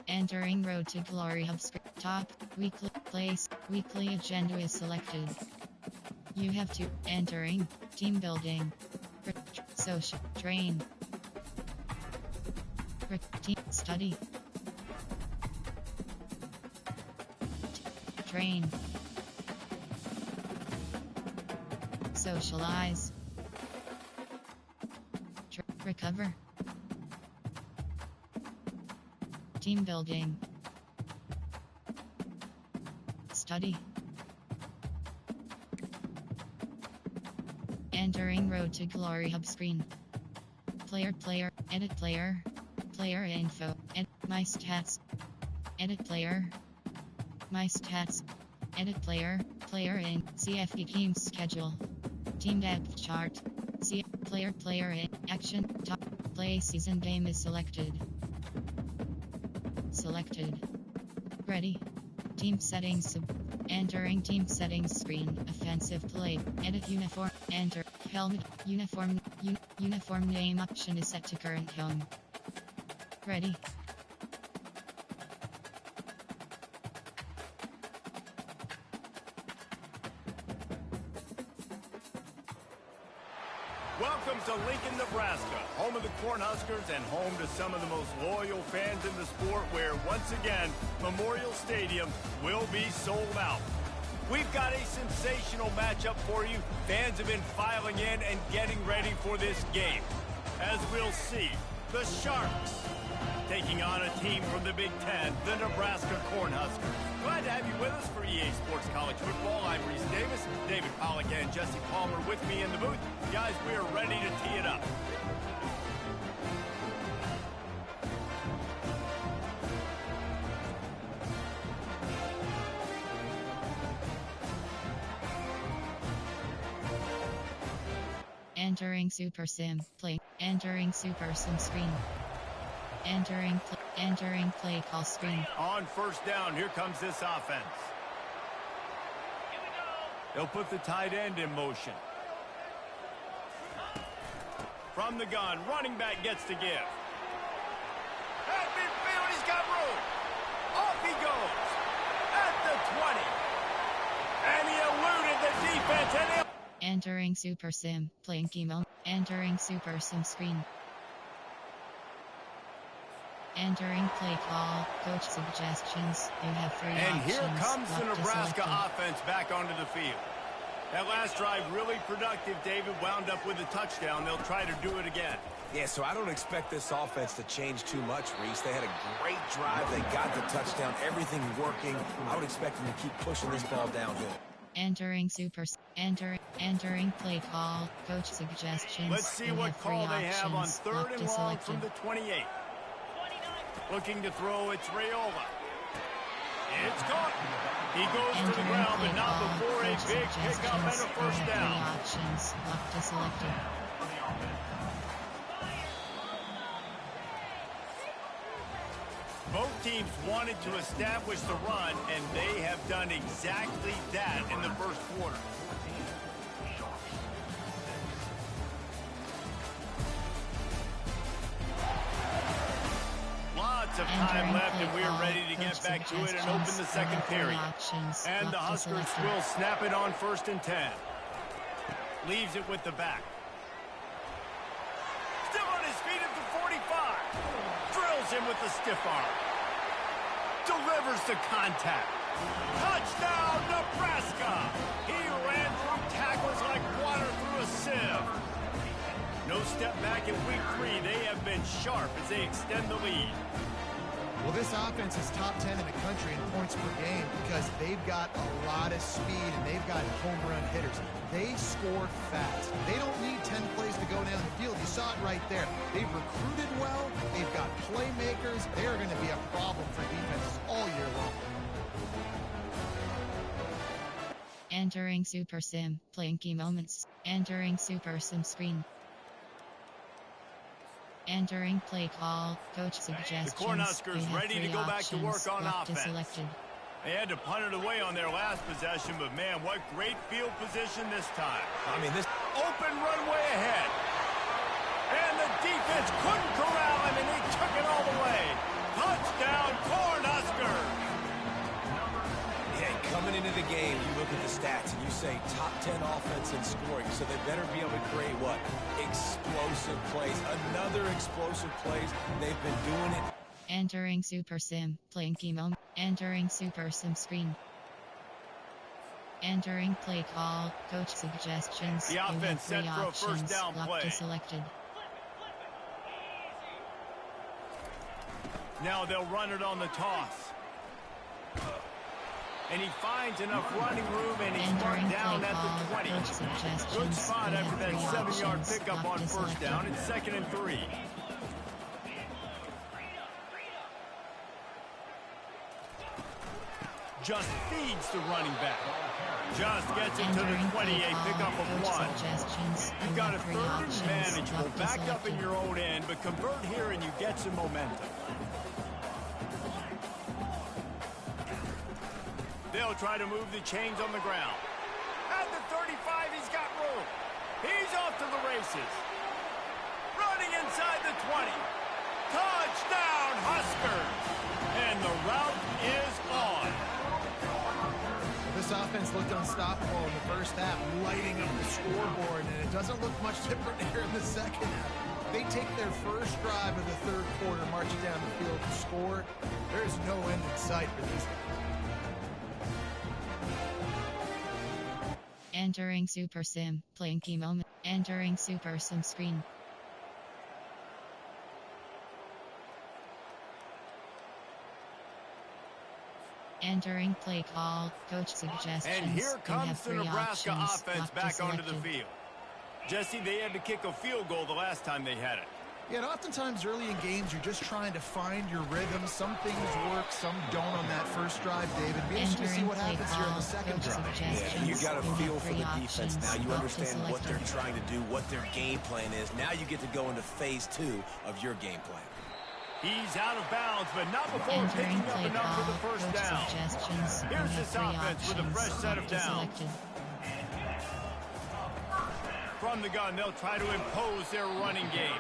Entering Road to Glory Hub screen. Top, weekly, place, weekly agenda is selected. You have to, entering, team building, social, train, team, study, train, socialize, recover, team building, study, entering Road to Glory Hub screen, player, edit player, player info, my stats, edit player, my stats, edit player, player in, CFE team schedule, team depth chart, see player in, action, top, play season game is selected, ready, team settings, entering team settings screen, offensive play, edit uniform, enter, helmet, uniform name option is set to current home, ready. Welcome to Lincoln, Nebraska, home of the Cornhuskers and home to some of the most loyal fans in the sport, where once again, Memorial Stadium will be sold out. We've got a sensational matchup for you. Fans have been filing in and getting ready for this game. As we'll see, the Sharks taking on a team from the Big Ten, the Nebraska Cornhuskers. Glad to have you with us for EA Sports College Football. I'm Reese Davis, David Pollack and Jesse Palmer with me in the booth. Guys, we are ready to tee it up. Entering Super Sim. Play. Entering Super Sim screen. Entering play call screen. On first down, here comes this offense. They'll put the tight end in motion. From the gun, running back gets to give. At midfield, he's got room. Off he goes. At the 20. And he eluded the defense. And Entering Super Sim. Playing chemo. Entering Super Sim screen. Entering play call. Coach suggestions. You have 3 and options. here comes the Left to Nebraska selected. offense back onto the field. That last drive really productive. David wound up with a touchdown. They'll try to do it again. Yeah, so I don't expect this offense to change too much, Reese. They had a great drive. They got the touchdown. Everything working. I would expect them to keep pushing this ball downhill. Entering entering play call. Coach suggestions. Let's see You what have 3 call they have on options. third Left and to long selected. from the 28. Looking to throw, it's Raiola. It's caught. He goes to the Entering ground, play but not call. before a Coach big pickup and a suggestions. first You have down. 3 options. Left to selected. Both teams wanted to establish the run, and they have done exactly that in the first quarter. Lots of time Entering left, play and we're call. ready to get Coach back to it and open the suggestions. second You have 3 period. options. And the Left to Huskers selected. will snap it on first and 10. Leaves it with the back. Still on his feet at the 45. Drills him with the stiff arm. Delivers the contact. Touchdown, Nebraska! He ran through tackles like water through a sieve. No step back in week 3. They have been sharp as they extend the lead. Well, this offense is top 10 in the country in points per game because they've got a lot of speed and they've got home run hitters. They score fast. They don't need 10 plays to go down the field. You saw it right there. They've recruited well. They've got playmakers. They are going to be a problem for defenses all year long. Entering Super Sim. Playing key moments. Entering Super Sim screen. Entering play call. Coach suggestions. The Cornhuskers You have ready to 3 go back to work options. on Left to offense. selected. They had to punt it away on their last possession, but man, what great field position this time. I mean, this Open runway ahead. And the defense couldn't corral him, and he took it all the way. Touchdown, Cornhuskers. Yeah, coming into the game, you look at the stats and you say top 10 offense in scoring, so they better be able to create what? Explosive plays. Another explosive plays. They've been doing it. Entering Super Sim. Playing key moment. Entering Super Sim screen. Entering play call. Coach suggestions. The You have offense 3 set for a options. first down Left play. to selected. Now they'll run it on the toss. And he finds enough running room, and he's Entering marked down play at call. the 20. Coach suggestions. Good spot You after have that 3 7-yard options. pickup Left on to first selected. down. It's 2nd and 3. Just feeds the running back. Just gets it to the Entering 28, play pickup call. of Coach 1. suggestions. You've You got a have 3 third and options. manageable. Left to Back up in selected. your own end, but convert here and you get some momentum. They'll try to move the chains on the ground. At the 35, he's got room. He's off to the races. Running inside the 20. Touchdown, Huskers! And the route is on. This offense looked unstoppable in the first half, lighting up the scoreboard, and it doesn't look much different here in the second half. They take their first drive of the third quarter, march down the field to score. There's no end in sight for these guys. Entering Super Sim. Playing key moment. Entering Super Sim screen. Entering play call. Coach suggestions. And here You have comes the 3 Nebraska options. offense Left to back onto the selected. field. Jesse, they had to kick a field goal the last time they had it. Yeah, and oftentimes early in games, you're just trying to find your rhythm. Some things work, some don't on that first drive, David. Be interested to see what happens here in the second drive. Yeah, you got a feel for the defense now. You understand what they're trying to do, what their game plan is. Now you get to go into phase 2 of your game plan. He's out of bounds, but not before picking up enough for the first down. Here's this offense with a fresh set of downs. From the gun, they'll try to impose their running game.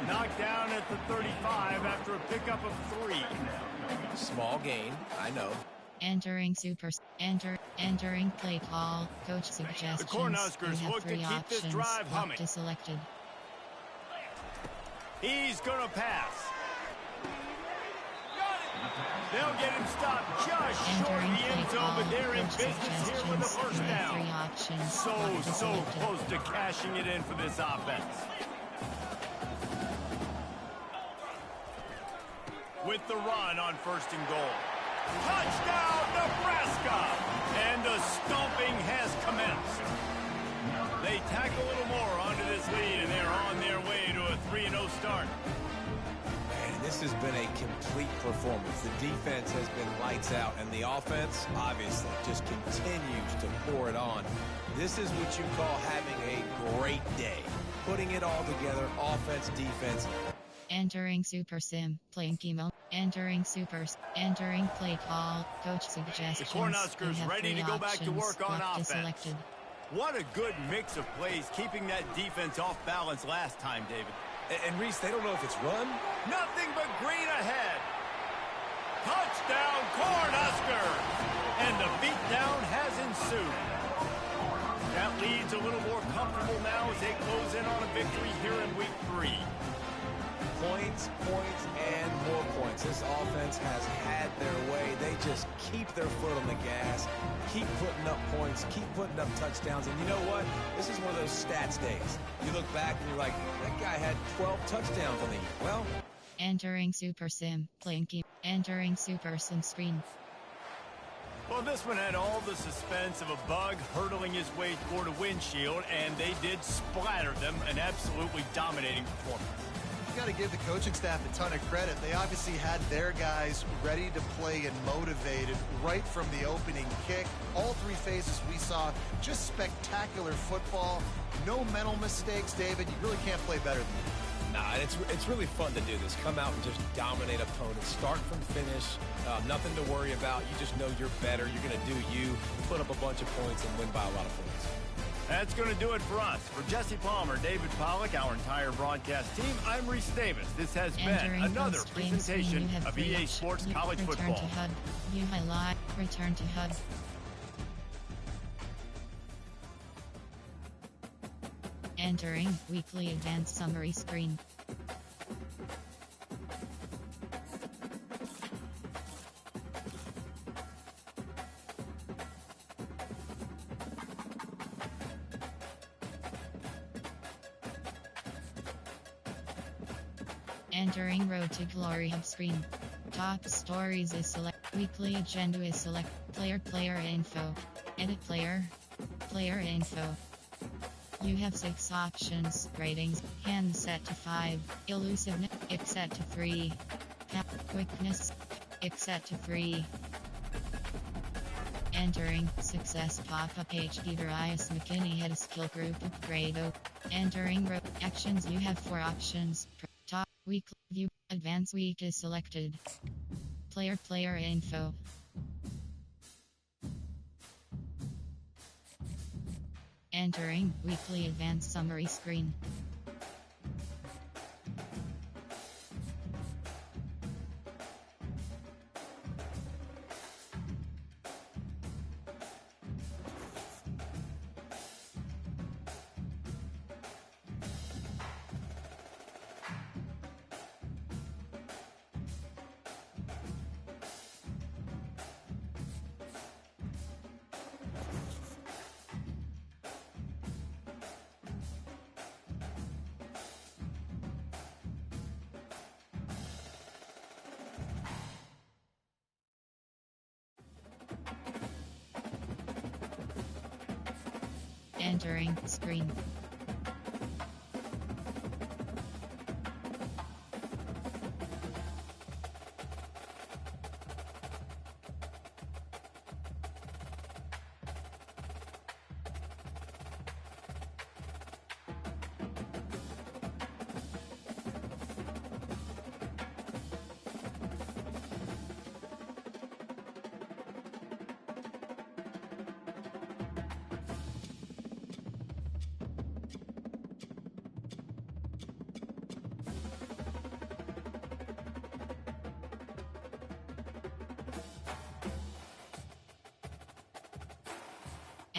Knocked down at the 35 after a pickup of 3. Small gain, I know. Entering play call. Coach suggestions. The Cornhuskers look to keep this drive humming. Selected. He's gonna pass. They'll get him stopped just short of the end zone, but they're in business here with the first down. So close to cashing it in for this offense. With the run on 1st and goal. Touchdown, Nebraska! And the stomping has commenced. They tack a little more onto this lead, and they're on their way to a 3-0 start. This has been a complete performance. The defense has been lights out, and the offense, obviously, just continues to pour it on. This is what you call having a great day. Putting it all together, offense, defense. Entering Super Sim, playing chemo. Entering play call. Coach suggestions. The Cornhuskers ready to go back to work on offense. Selected. What a good mix of plays, keeping that defense off balance last time, David. And Reese, they don't know if it's run. Nothing but green ahead. Touchdown, Cornhuskers! And the beatdown has ensued. That lead's a little more comfortable now as they close in on a victory here in week 3. Points, and more points. This offense has had their way. They just keep their foot on the gas, keep putting up points, keep putting up touchdowns. And you know what? This is one of those stats days. You look back and you're like, that guy had 12 touchdowns on the year. Well, entering Super Sim, playing chemo. Entering Super Sim screen. Well, this one had all the suspense of a bug hurtling his way toward a windshield, and they did splatter them. An absolutely dominating performance. Got to give the coaching staff a ton of credit. They obviously had their guys ready to play and motivated right from the opening kick. All 3 phases we saw just spectacular football. No mental mistakes, David. You really can't play better than that. Nah, it's really fun to do this. Come out and just dominate opponents. Start from finish. Nothing to worry about. You just know you're better. You're going to do you, put up a bunch of points, and win by a lot of points. That's going to do it for us. For Jesse Palmer, David Pollack, our entire broadcast team, I'm Reese Davis. This has been another presentation of EA Sports College Football. Return to HUD. You highlight. Return to HUD. Entering weekly advanced summary screen. Entering Road to Glory Hub screen. Top stories is select. Weekly agenda is select. Player info. Edit player info. You have 6 options. Ratings. Hand set to 5. Elusiveness. X set to 3. Quickness. X set to 3. Entering success pop-up HD Darius McKinney had a skill group upgrade. Entering actions. You have 4 options. Top week view. Advance week is selected. Player info. Entering weekly advanced summary screen. Entering screen.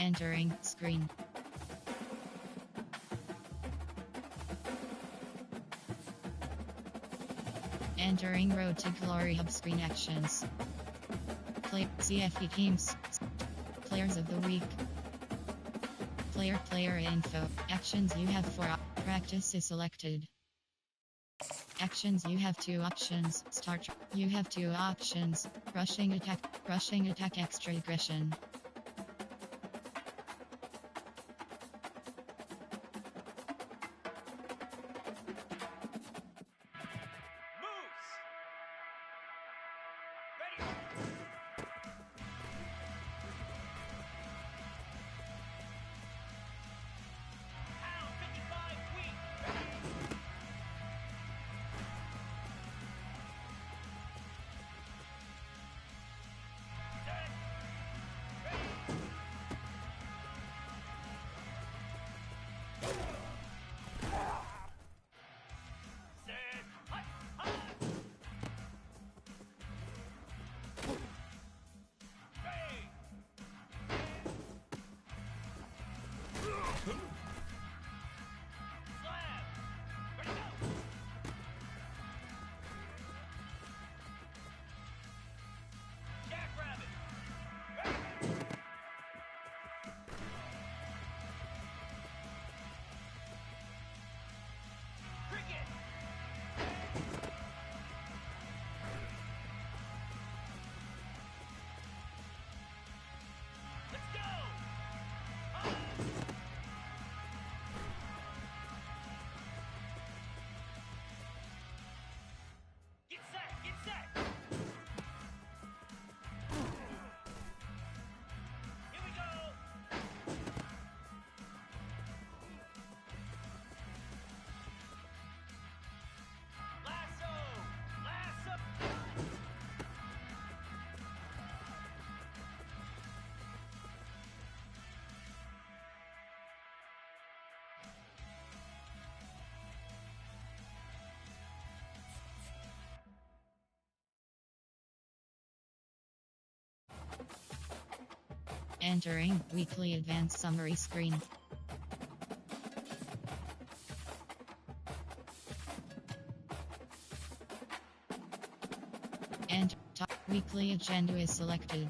Entering screen. Entering Road to Glory Hub screen actions. Play CFE teams. Players of the week. Player info. Actions you have for practice is selected. Actions you have 2 options. Start. You have 2 options. Rushing attack, extra aggression. Entering weekly advanced summary screen. And top weekly agenda is selected.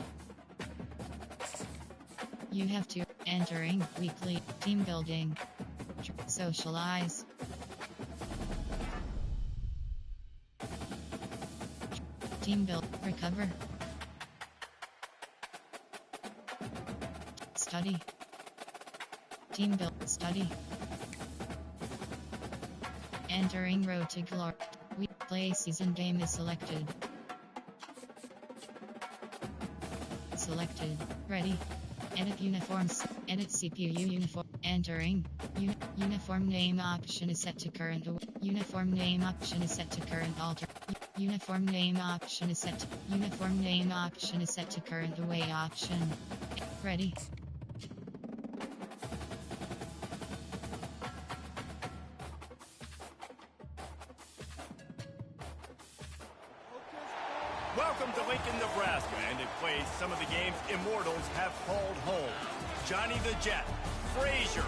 You have to entering weekly team building. Socialize. Team build. Recover. Study. Team build. Study. Entering Road to Glory. We play season game is selected. Selected. Ready. Edit uniforms. Edit CPU uniform. Entering. Uniform name option is set to current. Uniform name option is set to current alter. Uniform name option is set to. Uniform name option is set to current away option. Ready. Welcome to Lincoln, Nebraska, and it plays some of the games Immortals have called home. Johnny the Jet, Frazier,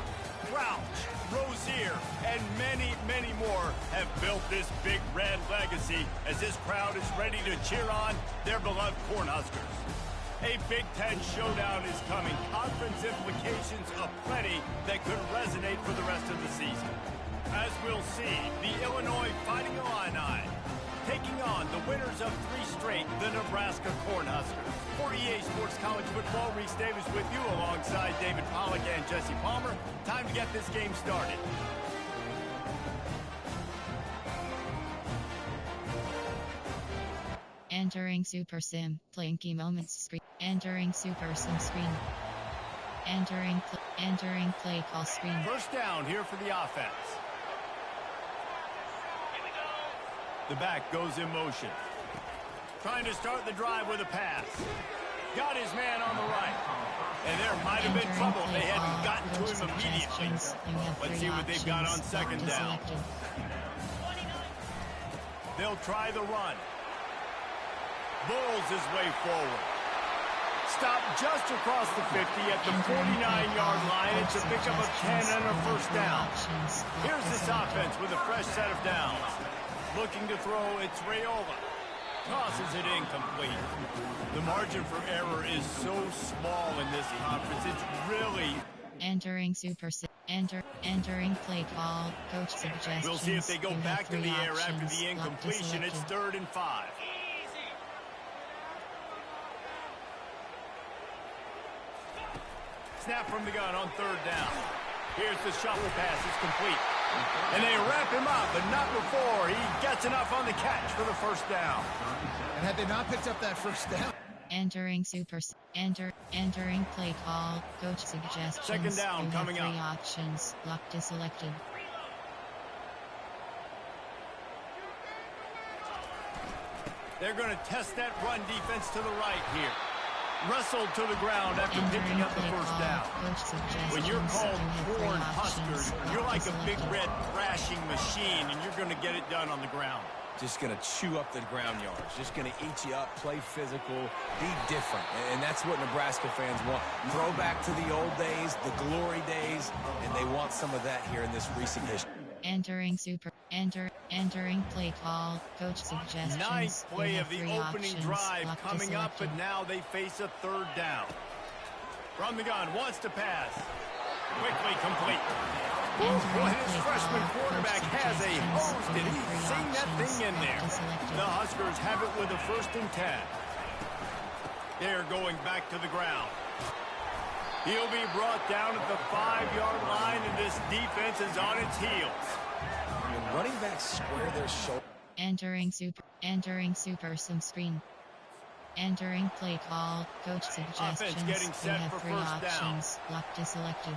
Crouch, Rozier, and many, many more have built this big red legacy as this crowd is ready to cheer on their beloved Cornhuskers. A Big Ten showdown is coming, conference implications aplenty that could resonate for the rest of the season. As we'll see, the Illinois Fighting Illini taking on the winners of 3 straight, the Nebraska Cornhuskers. For EA Sports College Football, Reese Davis with you alongside David Pollack and Jesse Palmer. Time to get this game started. Entering Super Sim, playing key moments screen. Entering Super Sim screen. Entering play call screen. First down here for the offense. The back goes in motion. Trying to start the drive with a pass. Got his man on the right. And there might have been trouble if they hadn't gotten to him immediately. Let's see what they've got on second down. They'll try the run. Bulls his way forward. stop just across the 50 at the 49-yard line. It's a pickup of 10 and a first down. Here's this offense with a fresh set of downs. Looking to throw, it's Raiola. Tosses it incomplete. The margin for error is so small in this conference. It's really... Entering play call. Coach suggestions. We'll see if they go back to the air after the incompletion. It's 3rd and 5. Snap from the gun on 3rd down. Here's the shuffle pass. It's complete. And they wrap him up, but not before he gets enough on the catch for the first down. And had they not picked up that first down... Entering play call. Coach suggestions. 2nd down coming up. 3 options. Locked is selected. They're going to test that run defense to the right here. Wrestled to the ground after picking up the first down. When you're called Corn Huskers, you're like a big red thrashing machine, and you're going to get it done on the ground. Just going to chew up the ground yards. Just going to eat you up, play physical, be different. And that's what Nebraska fans want. Throw back to the old days, the glory days, and they want some of that here in this recent history. Entering play call. Coach suggestions. Ninth play of the opening options. drive coming up, selected. but now they face a 3rd down. From the gun, wants to pass. Quickly complete. Boy, his freshman quarterback has a hose. Did he sing that thing in there? The Huskers have it with a 1st and 10. They're going back to the ground. He'll be brought down at the 5-yard line, and this defense is on its heels. When running backs square their shoulder. Entering super sim screen. Entering play call. Coach suggestions. Offense getting set they have for 3 first down. options. Locked is selected.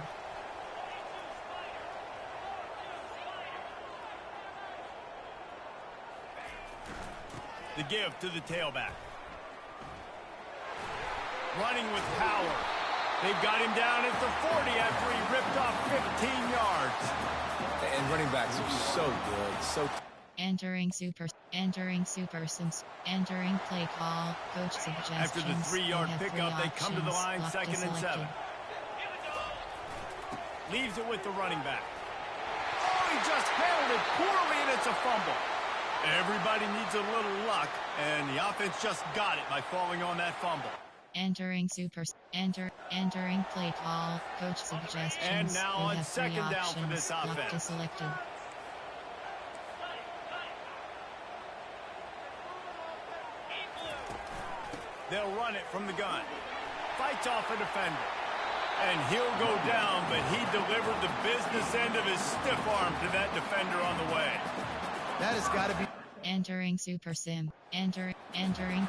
The give to the tailback. Running with power. They've got him down at the 40 after he ripped off 15 yards. And running backs are so good. So Entering play call. Coach suggestions. After the 3-yard they have pickup, 3 they come to the line, options. Locked is 2nd and 7. selected. Leaves it with the running back. Oh, he just handled it poorly, and it's a fumble. Everybody needs a little luck, and the offense just got it by falling on that fumble. Entering play call. Coach suggestions. And now they on have 3 2nd down for options. this Locked is offense. selected. They'll run it from the gun. Fights off a defender. And he'll go down, but he delivered the business end of his stiff arm to that defender on the way. That has got to be... Entering super sim. Entering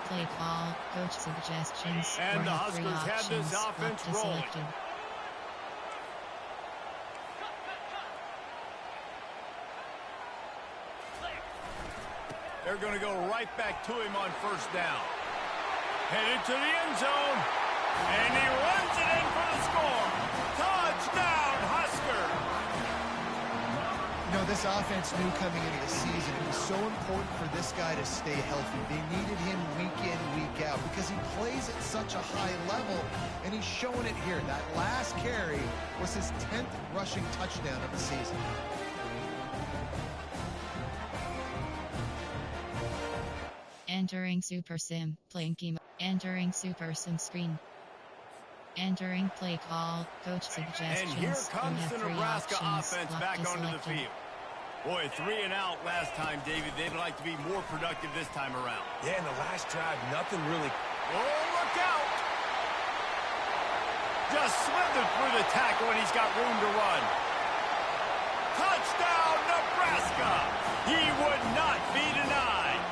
play call. Coach suggestions. And they the have 3 Huskers have this options. offense Locked is rolling. selected. They're going to go right back to him on 1st down. Headed to the end zone. And he runs it in for the score. Touchdown, Husker. You know, this offense knew coming into the season it was so important for this guy to stay healthy. They needed him week in, week out because he plays at such a high level, and he's showing it here. That last carry was his 10th rushing touchdown of the season. Entering super sim. Playing game. Entering super sim screen. Entering play call. Coach suggestions. And here comes they have the 3 Nebraska options. offense Locked back is onto the selected. field. Boy, 3 and out last time, David. They'd like to be more productive this time around. yeah, in the last drive, nothing really. Oh, look out! Just slithered through the tackle, and he's got room to run. Touchdown, Nebraska! He would not be denied.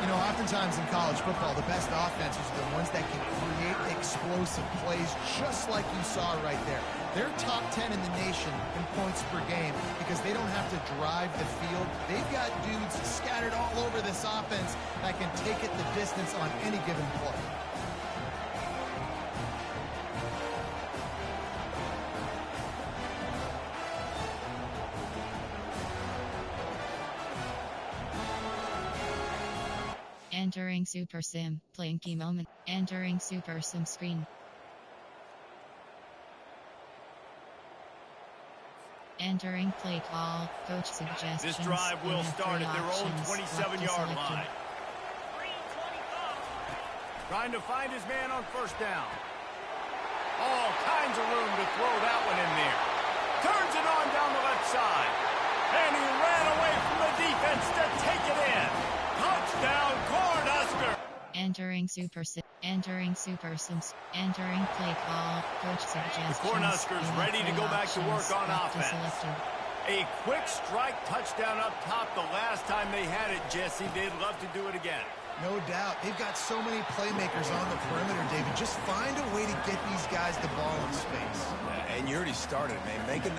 You know, oftentimes in college football, the best offenses are the ones that can create explosive plays just like you saw right there. They're top 10 in the nation in points per game because they don't have to drive the field. They've got dudes scattered all over this offense that can take it the distance on any given play. Entering Super Sim. Playing key moment. Entering Super Sim screen. Entering play call. Coach suggestions. This drive will start at their own 27-yard line. Trying to find his man on first down. All kinds of room to throw that one in there. Turns it on down the left side. And he ran away from the defense to take it in. Touchdown, Cornhusker. Entering Super Sim. Entering Super Sims. Entering play call. Coach suggestions. The Cornhuskers ready to go back to work on offense. Selected. A quick strike touchdown up top the last time they had it, Jesse. They'd love to do it again. No doubt. They've got so many playmakers on the perimeter, David. Just find a way to get these guys the ball in space. And you already started, man. Making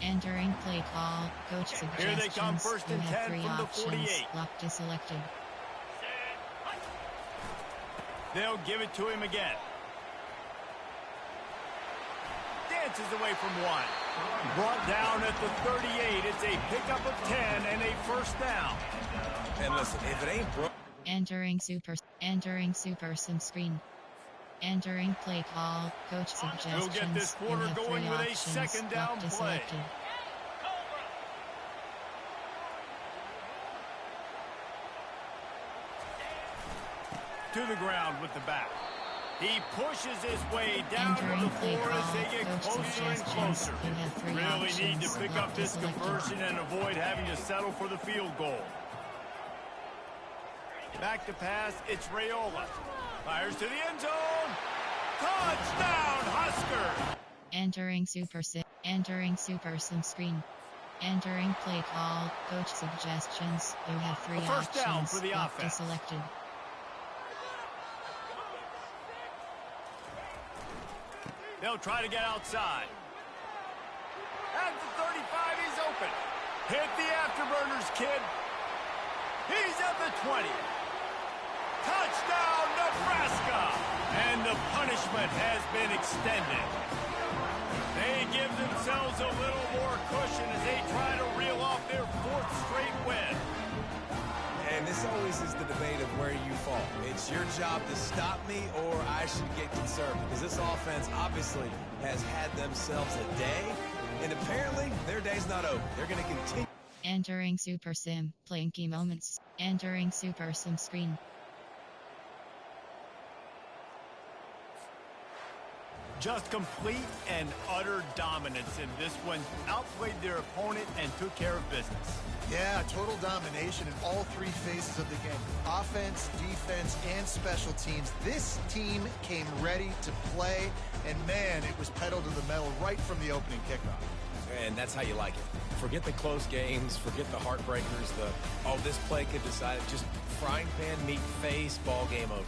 Entering play call. Coach suggestions. Here they come, first and 10 three from the options. 48. Lock to selected. They'll give it to him again. Dances away from one. Brought down at the 38. It's a pickup of 10 and a first down. And listen, if it ain't broke. Entering Super Sim screen. Entering play call. Coach suggestions. We'll get this quarter You have going three with a options. second down Lock to play. selected. To the ground with the back. He pushes his way down to Entering the play floor as call. they get Coach closer and suggestions. closer. You have three Really need to options. pick Lock up to this selected. conversion and avoid having to settle for the field goal. Back to pass, it's Raiola. Fires to the end zone. Touchdown, Husker! Entering Super Sim screen. Entering play call. Coach suggestions. You have three A first options. down for the Lock to offense. selected. They'll try to get outside. At the 35, he's open. Hit the afterburners, kid. He's at the 20. Touchdown, Nebraska! And the punishment has been extended. They give themselves a little more cushion as they try to reel off their fourth straight win. And this always is the debate of where you fall. It's your job to stop me or I should get concerned. Because this offense obviously has had themselves a day. And apparently their day's not over. They're going to continue. Entering Super Sim. Playing key moments. Entering Super Sim screen. Just complete and utter dominance in this one. Outplayed their opponent and took care of business. Yeah, total domination in all three phases of the game. Offense, defense, and special teams. This team came ready to play, and man, it was pedal to the metal right from the opening kickoff. And that's how you like it. Forget the close games, forget the heartbreakers, this play could decide it. Just frying pan, meat face, ball game over.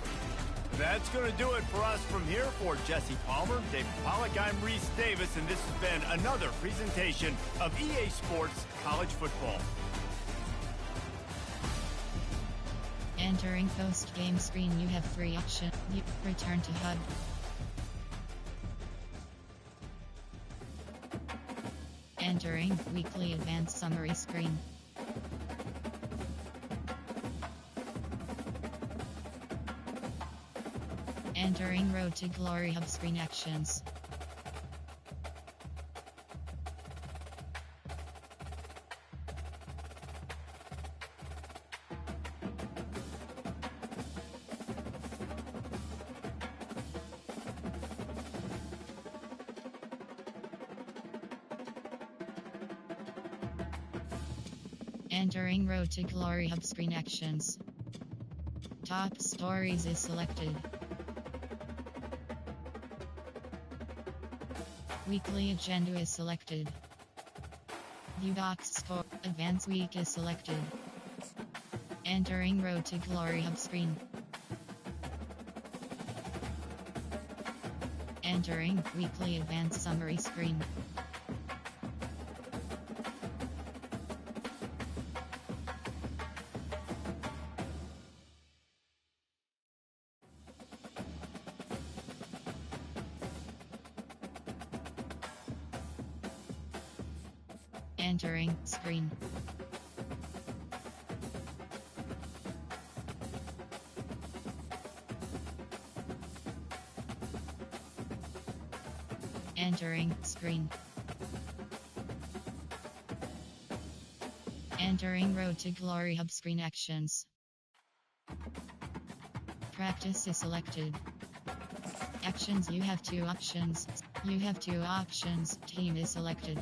That's going to do it for us from here. For Jesse Palmer, David Pollack, I'm Reese Davis, and this has been another presentation of EA Sports College Football. Entering post-game screen. You have three options. You return to HUD. Entering weekly advanced summary screen. Entering Road to Glory Hub screen actions. Entering Road to Glory Hub screen actions. Top stories is selected. Weekly agenda is selected. View box score. Advance week is selected. Entering Road to Glory Hub screen. Entering weekly advanced summary screen. Entering screen. Entering screen. Entering Road to Glory Hub screen actions. Practice is selected. Actions, you have 2 options. You have 2 options. Team is selected.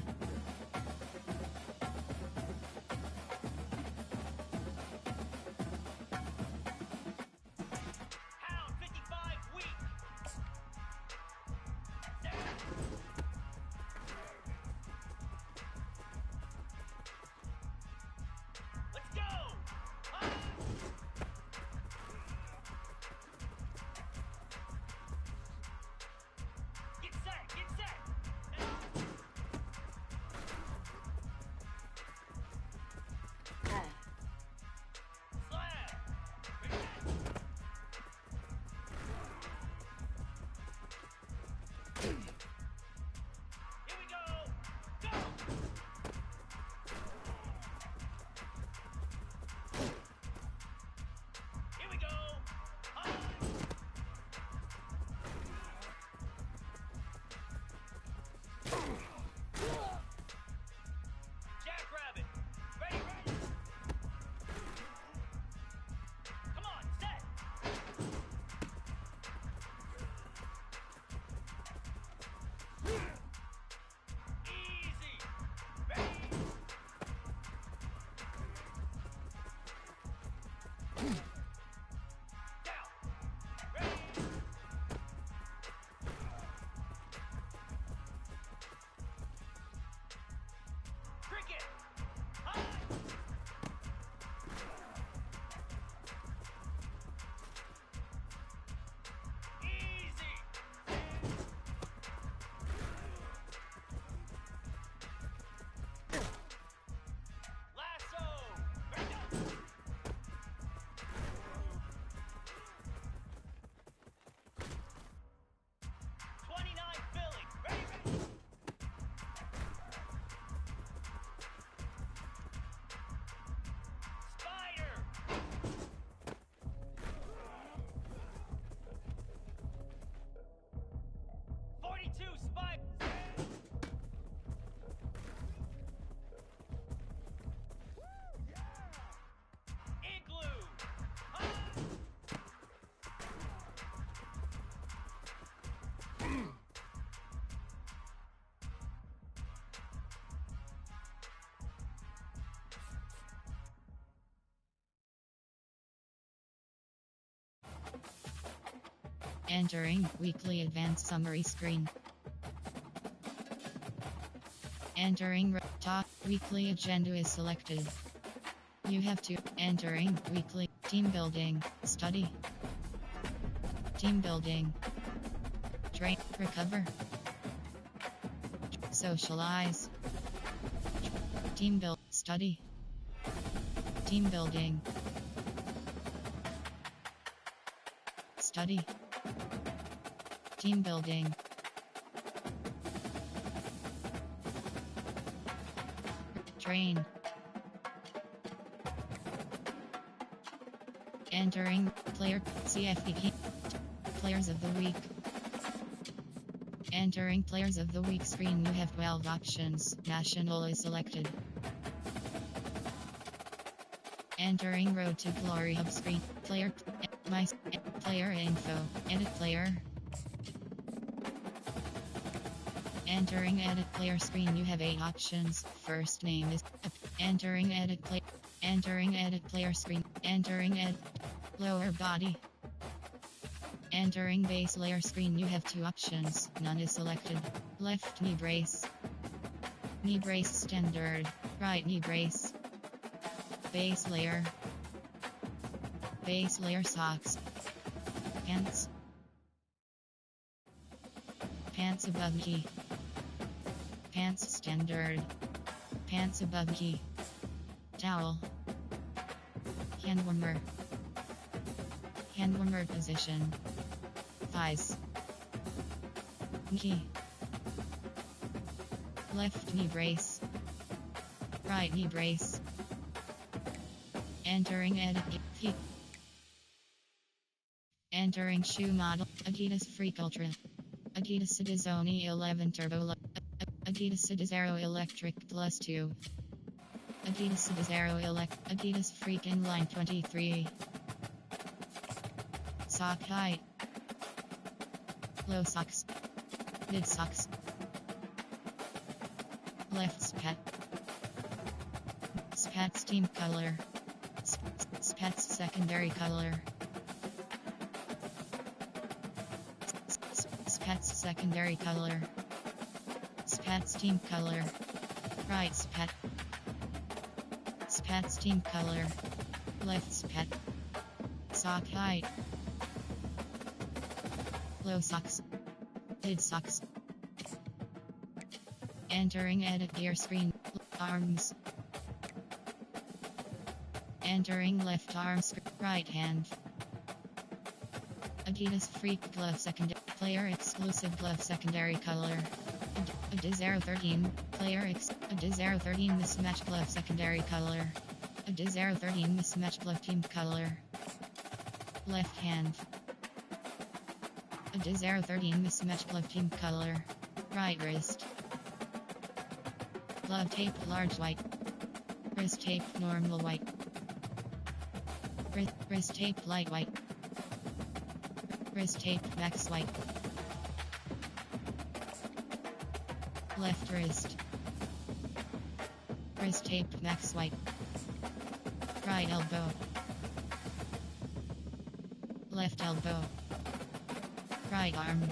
Entering weekly advanced summary screen. Entering top weekly agenda is selected. You have to entering weekly team building, study, team building, train, recover, socialize, team build, study, team building, study, team building, train, entering player CFP players of the week. Entering players of the week screen, you have 12 options. National is selected. Entering Road to Glory Hub screen, player player info, edit player. Entering edit player screen, you have 8 options. First name is entering edit player screen, entering edit lower body. Entering base layer screen, you have 2 options. None is selected. Left knee brace standard, right knee brace, base layer socks, pants above knee, pants standard, pants above knee, towel, hand warmer position, thighs, knee, left knee brace, right knee brace. Entering edit feet. Entering shoe model, Adidas Freak Ultra, Adidas Adizoni 11 Turbo. Adidas Adizero Electric Plus 2. Adidas Adizero Adidas Freaking Line 23. Sock height. Low socks. Mid socks. Left spat. Spat's team color. Spat's secondary color. Spat's secondary color. Spat's team color. Right spat. Spat's team color. Left spat. Sock height. Low socks. Mid socks. Entering edit gear screen. Arms. Entering left arm right hand. Adidas Freak Glove secondary player exclusive glove secondary color. Adizero 13 player Adizero 13 mismatch glove secondary color. Adizero 13 mismatch glove team color. Left hand. Adizero 13 mismatch glove team color. Right wrist. Glove tape large white. Wrist tape normal white. Wrist tape light white. Wrist tape max white. Left wrist. Wrist tape max white. Right elbow. Left elbow. Right arm.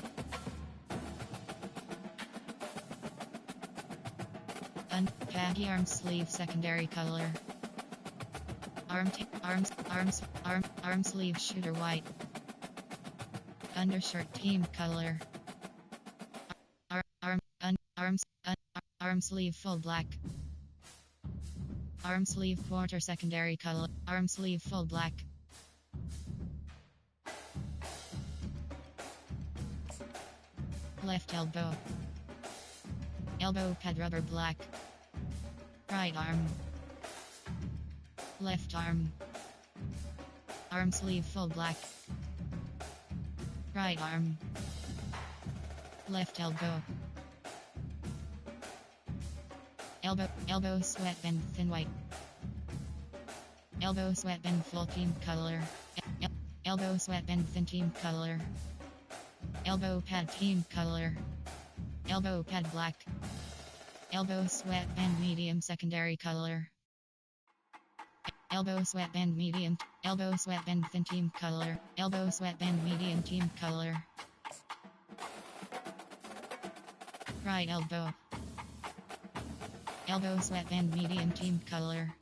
Baggy arm sleeve secondary color. Arm sleeve shooter white. Undershirt team color. Arm sleeve full black. Arm sleeve quarter secondary color. Arm sleeve full black. Left elbow. Elbow pad rubber black. Right arm. Left arm. Arm sleeve full black. Right arm. Left elbow. Elbow sweatband thin white. Elbow sweatband full team color. Elbow sweatband thin team color. Elbow pad team color. Elbow pad black. Elbow sweatband medium secondary color. Elbow sweatband medium. Elbow sweatband thin team color. Elbow sweatband medium team color. Right elbow. Elbow sweatband medium team color.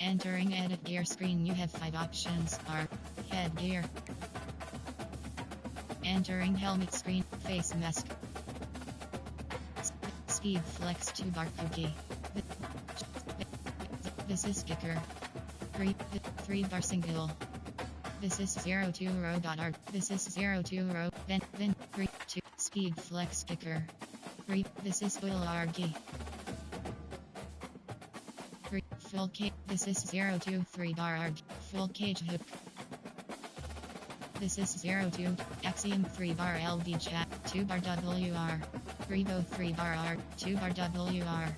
Entering edit gear screen, you have 5 options. Are headgear. Entering helmet screen, face mask. Speed flex 2 bar cookie. This is kicker. 3 bar single. This is 02 row dot art. This is 02 row. Then 3 2 speed flex kicker. 3 this is full argy. 3 full cage. This is 02 3 bar arg. Full cage hook. This is 02 axiom 3 bar LV chat 2 bar WR. Rebo 3 bar R 2 bar WR.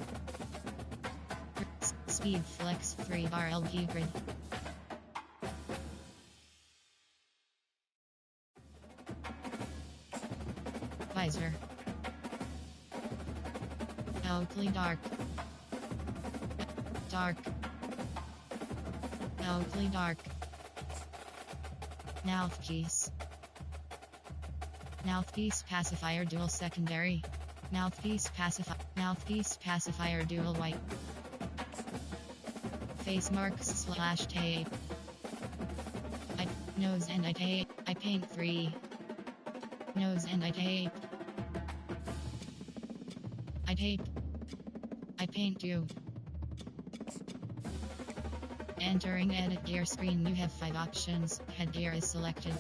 Speed flex 3 bar LV grid. Visor. Oakley dark. Dark. Oakley dark. Mouthpiece. Mouthpiece pacifier dual secondary. Mouthpiece pacifier dual white. Face marks / tape. Nose and eye tape. I paint 3. Nose and eye tape. I tape. I paint 2. Entering edit gear screen, you have 5 options. Headgear is selected.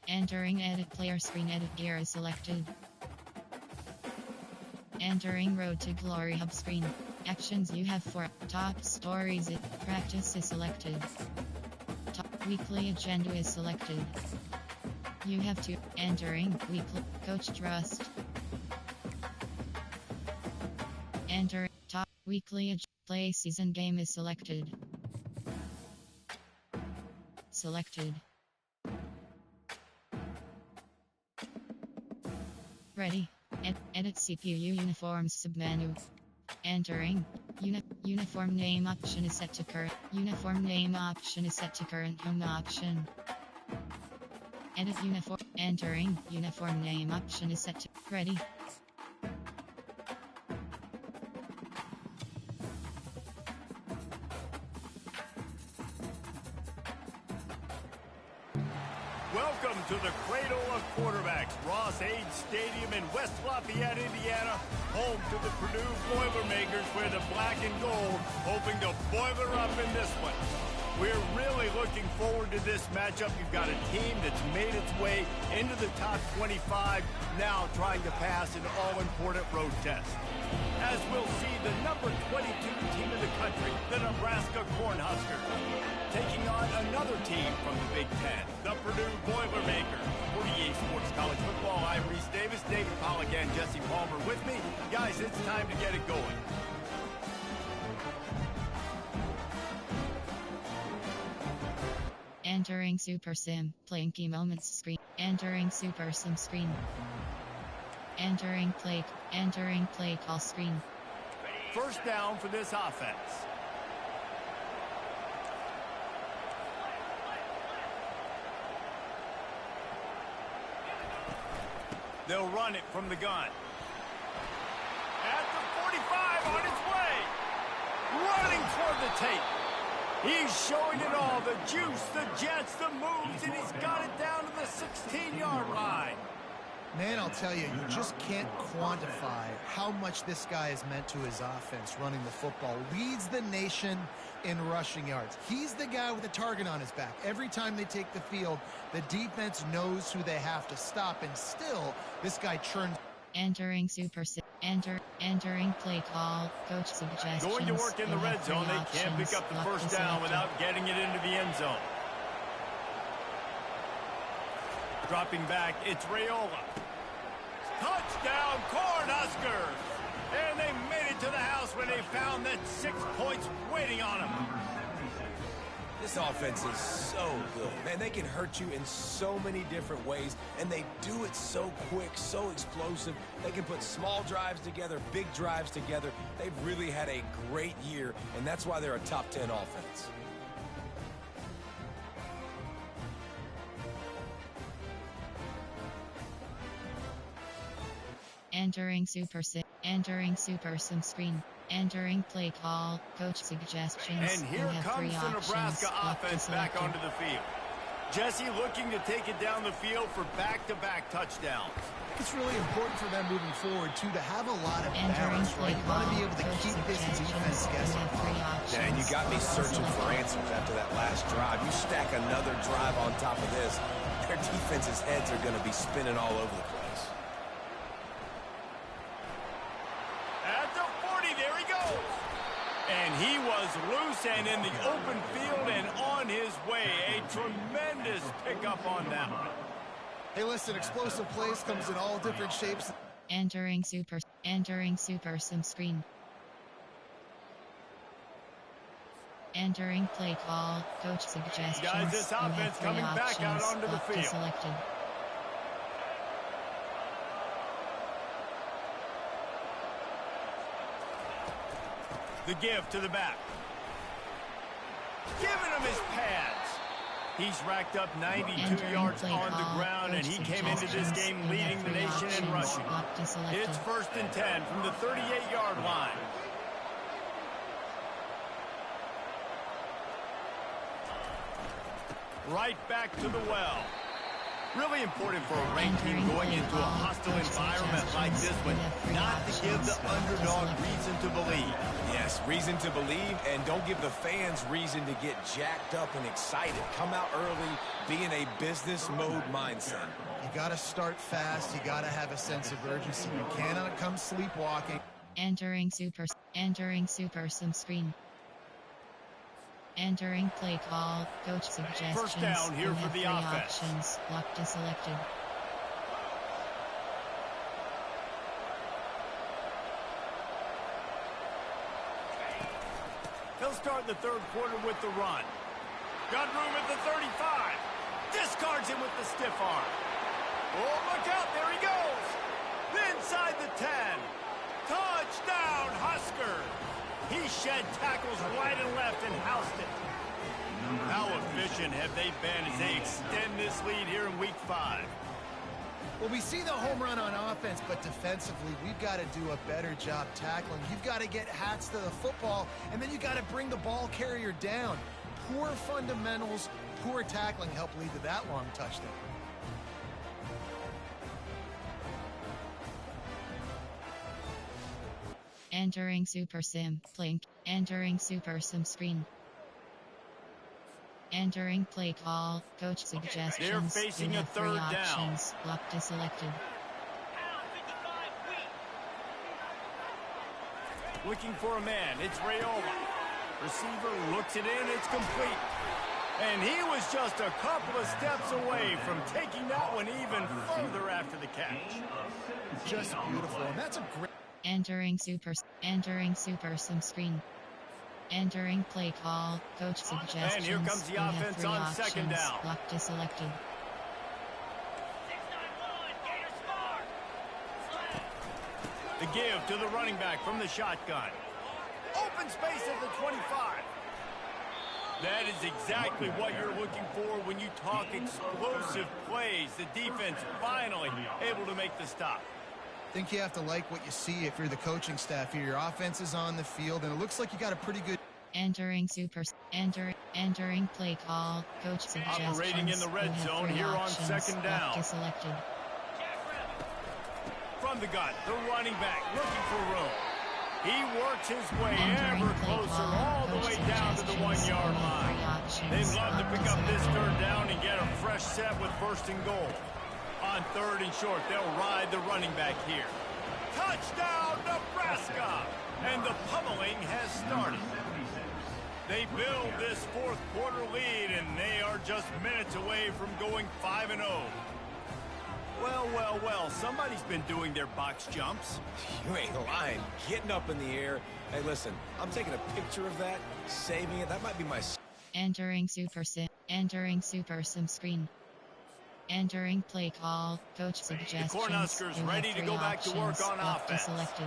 Entering edit player screen, edit gear is selected. Entering road to glory hub screen. Actions you have 4. Top stories, practice is selected. Top weekly agenda is selected. You have to. Entering weekly. Coach Trust. Enter. Top. Weekly play season game is selected. Selected. Ready. Edit CPU uniforms submenu. Entering. Uniform name option is set to current. Uniform name option is set to current home option. Edit uniform. Entering. Uniform name option is set to ready. Welcome to the cradle of quarterbacks, Ross-Ade Stadium in West Lafayette, Indiana, home to the Purdue Boilermakers, where the black and gold hoping to boiler up in this one. We're really looking forward to this matchup. You've got a team that's made its way into the top 25, now trying to pass an all-important road test. As we'll see, the number 22 team in the country, the Nebraska Cornhuskers, taking on another team from the Big Ten, the Purdue Boilermakers. For EA Sports College Football, I'm Reese Davis, David Pollack, and Jesse Palmer with me. Guys, it's time to get it going. Entering Super Sim. Playing key moments screen. Entering Super Sim screen. Entering play call screen. First down for this offense. They'll run it from the gun. At the 45 on its way. Running toward the tape. He's showing it all. The juice, the jets, the moves, and he's got it down to the 16-yard line. Man, I'll tell you, you just can't quantify how much this guy has meant to his offense running the football. Leads the nation in rushing yards. He's the guy with a target on his back. Every time they take the field, the defense knows who they have to stop, and still, this guy churns. Entering Super Sim. Entering play call. Coach suggestions. Going to work in the red zone. They can't pick up the first down without getting it into the end zone. Dropping back, it's Raiola. Touchdown, Cornhuskers! And they made it to the house when they found that 6 points waiting on them. This offense is so good. Man, they can hurt you in so many different ways, and they do it so quick, so explosive. They can put small drives together, big drives together. They've really had a great year, and that's why they're a top 10 offense. Entering Super Sim screen. Entering play call. Coach suggestions. And here comes the Nebraska offense back onto the field. Jesse looking to take it down the field for back-to-back touchdowns. It's really important for them moving forward, too, to have a lot of balance, right? You want to be able to keep this defense guessing. Yeah, and you got me searching for answers after that last drive. You stack another drive on top of this, their defense's heads are going to be spinning all over the place. There he goes. And he was loose and in the open field and on his way. A tremendous pickup on that one. Hey, listen, explosive plays comes in all different shapes. Entering Super Sim screen. Entering play call. Coach suggestions. Guys, this offense coming back out onto the field. Selected. The give to the back. Giving him his pads. He's racked up 92 yards on the ground, and he came into this game leading the nation in rushing. It's 1st and 10 from the 38-yard line. Right back to the well. Really important for a ranked team going into a hostile environment like this one, not to give the underdog reason to believe. Yes, reason to believe, and don't give the fans reason to get jacked up and excited. Come out early, be in a business mode mindset. You got to start fast. You got to have a sense of urgency. You cannot come sleepwalking. Entering Super Sim screen. Entering play call, coach suggestions. First down here you for have the three offense. options, lock to selected. He'll start the third quarter with the run. Got room at the 35. Discards him with the stiff arm. Oh, look out, there he goes. Inside the 10. Touchdown, Husker. He shed tackles right and left and housed it. How efficient have they been as they extend this lead here in week 5? Well, we see the home run on offense, but defensively, we've got to do a better job tackling. You've got to get hats to the football, and then you got to bring the ball carrier down. Poor fundamentals, poor tackling help lead to that long touchdown. Entering Super Sim, Plink. Entering Super Sim screen. Entering play call, coach suggestions. They're facing you a have three third down. options, lock to selected. Looking for a man, it's Rayola. Receiver looks it in, it's complete. And he was just a couple of steps away from taking that one even further after the catch. Just beautiful, and that's a great... Entering Super Sim screen. Entering play call, coach suggestions. And here comes the you have offense three on options, second down. lock to selected. The give to the running back from the shotgun. Open space at the 25. That is exactly what you're looking for when you talk explosive plays. The defense finally able to make the stop. I think you have to like what you see if you're the coaching staff here. Your offense is on the field, and it looks like you got a pretty good... Entering play call, coach suggestions. Operating in the red you have zone three here on options, second down. lock to selected. From the gun, the running back looking for room. He works his way Entering ever play closer call, all the coach way down to the suggestions. 1 yard You have line. three options, They'd love to lock pick up this selected. third down and get a fresh set with first and goal. On third and short, they'll ride the running back here. Touchdown, Nebraska! And the pummeling has started. They build this fourth quarter lead, and they are just minutes away from going 5-0. Well, somebody's been doing their box jumps. You ain't lying. Getting up in the air. Hey, listen, I'm taking a picture of that, saving it. That might be my... Entering Super Sim screen. Entering play call, coach suggestions. The Cornhuskers you have ready to three go back to work options, on lock to offense. selected.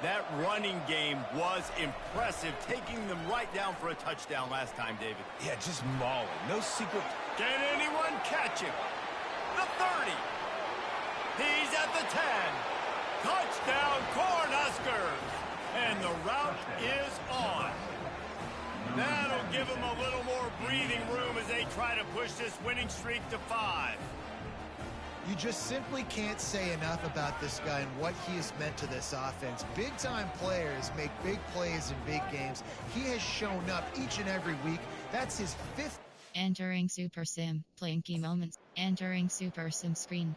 That running game was impressive, taking them right down for a touchdown last time, David. Yeah, just mauling. No secret... Can anyone catch him? The 30. He's at the 10. Touchdown, Cornhuskers. And the route is on. That'll give them a little more breathing room as they try to push this winning streak to 5. You just simply can't say enough about this guy and what he has meant to this offense. Big-time players make big plays in big games. He has shown up each and every week. That's his 5th. Entering Super Sim, playing key moments. Entering Super Sim screen.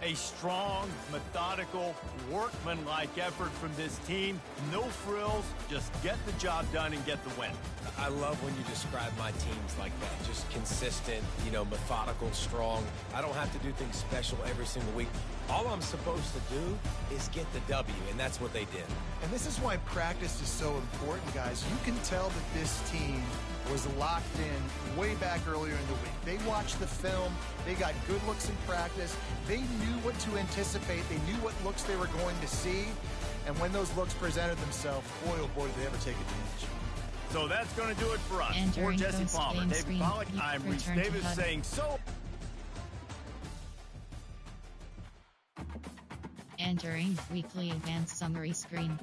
A strong, methodical, workmanlike effort from this team. No frills, just get the job done and get the win. I love when you describe my teams like that. Just consistent, methodical, strong. I don't have to do things special every single week. All I'm supposed to do is get the W, and that's what they did. And this is why practice is so important, guys. You can tell that this team was locked in way back earlier in the week. They watched the film. They got good looks in practice. They knew what to anticipate. They knew what looks they were going to see. And when those looks presented themselves, boy, oh boy, did they ever take advantage. So that's going to do it for us. For Entering Jesse post Palmer, game David screen. Pollack, I'm Reese Return to Davis HUD. saying so. Entering weekly advanced summary screen.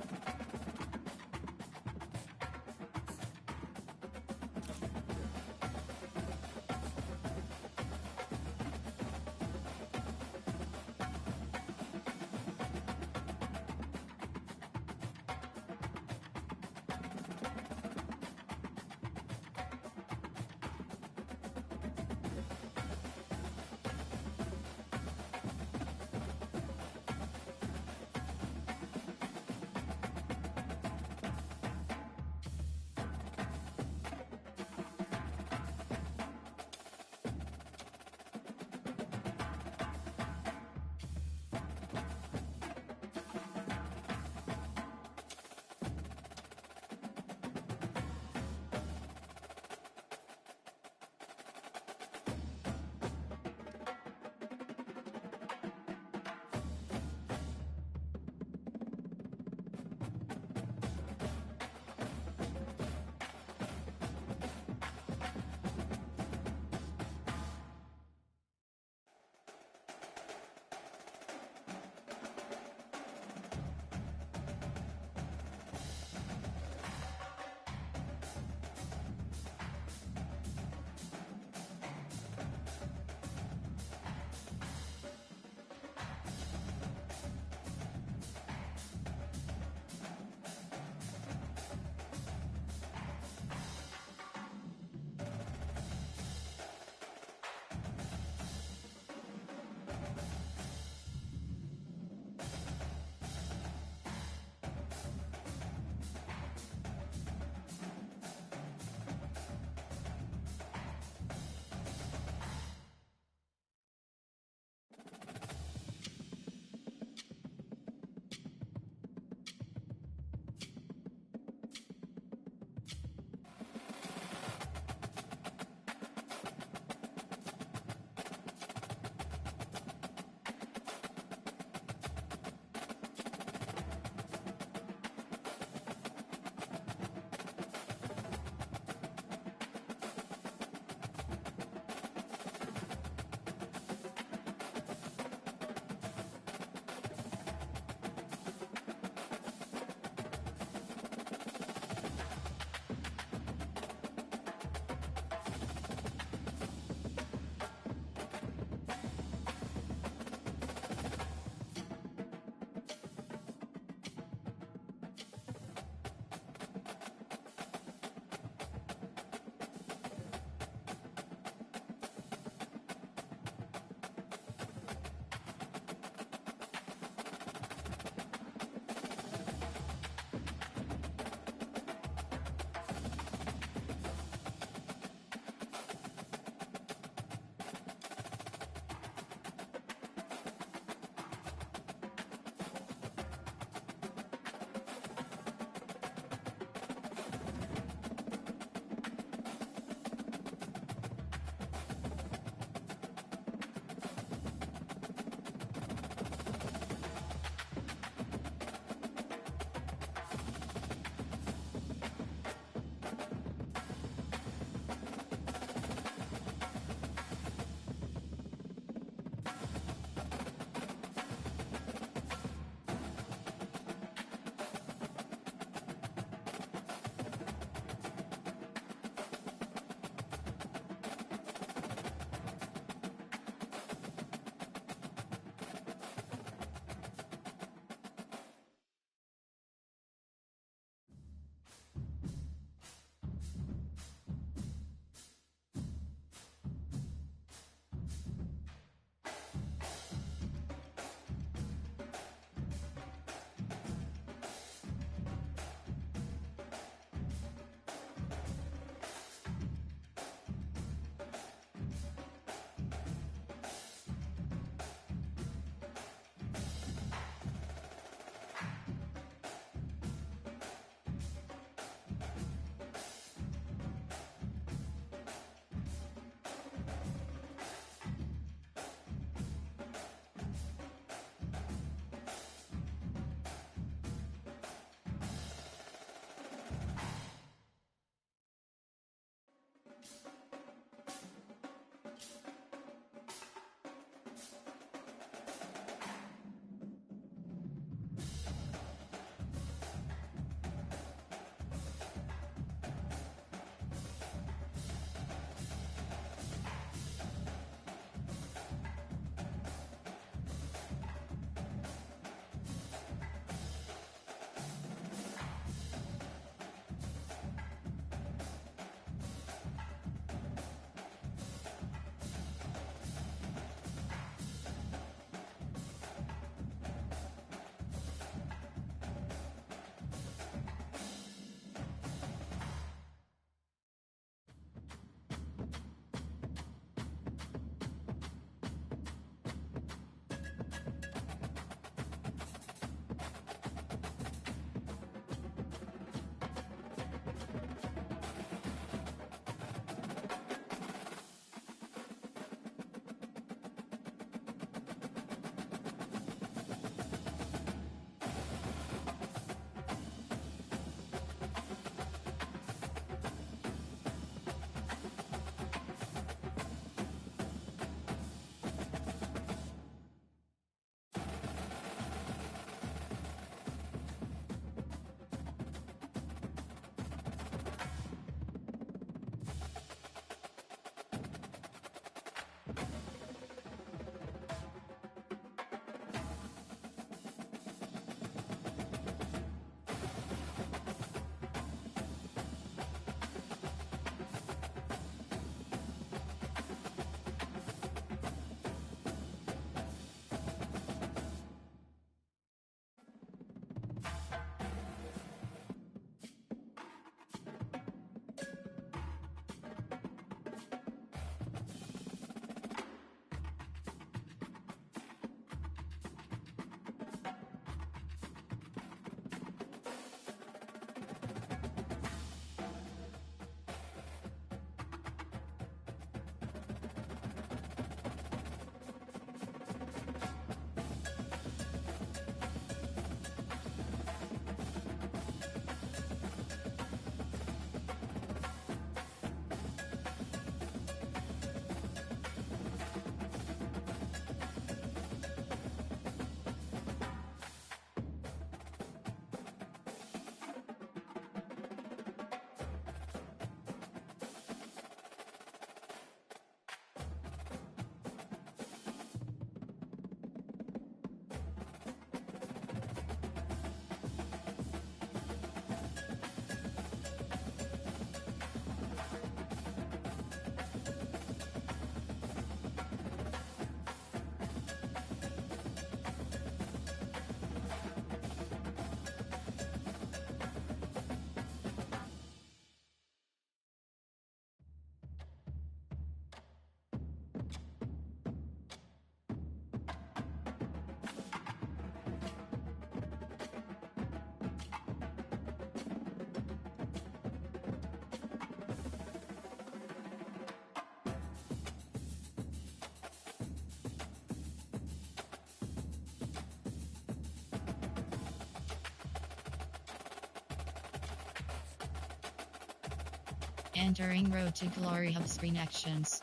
Entering Road to Glory Hub screen actions.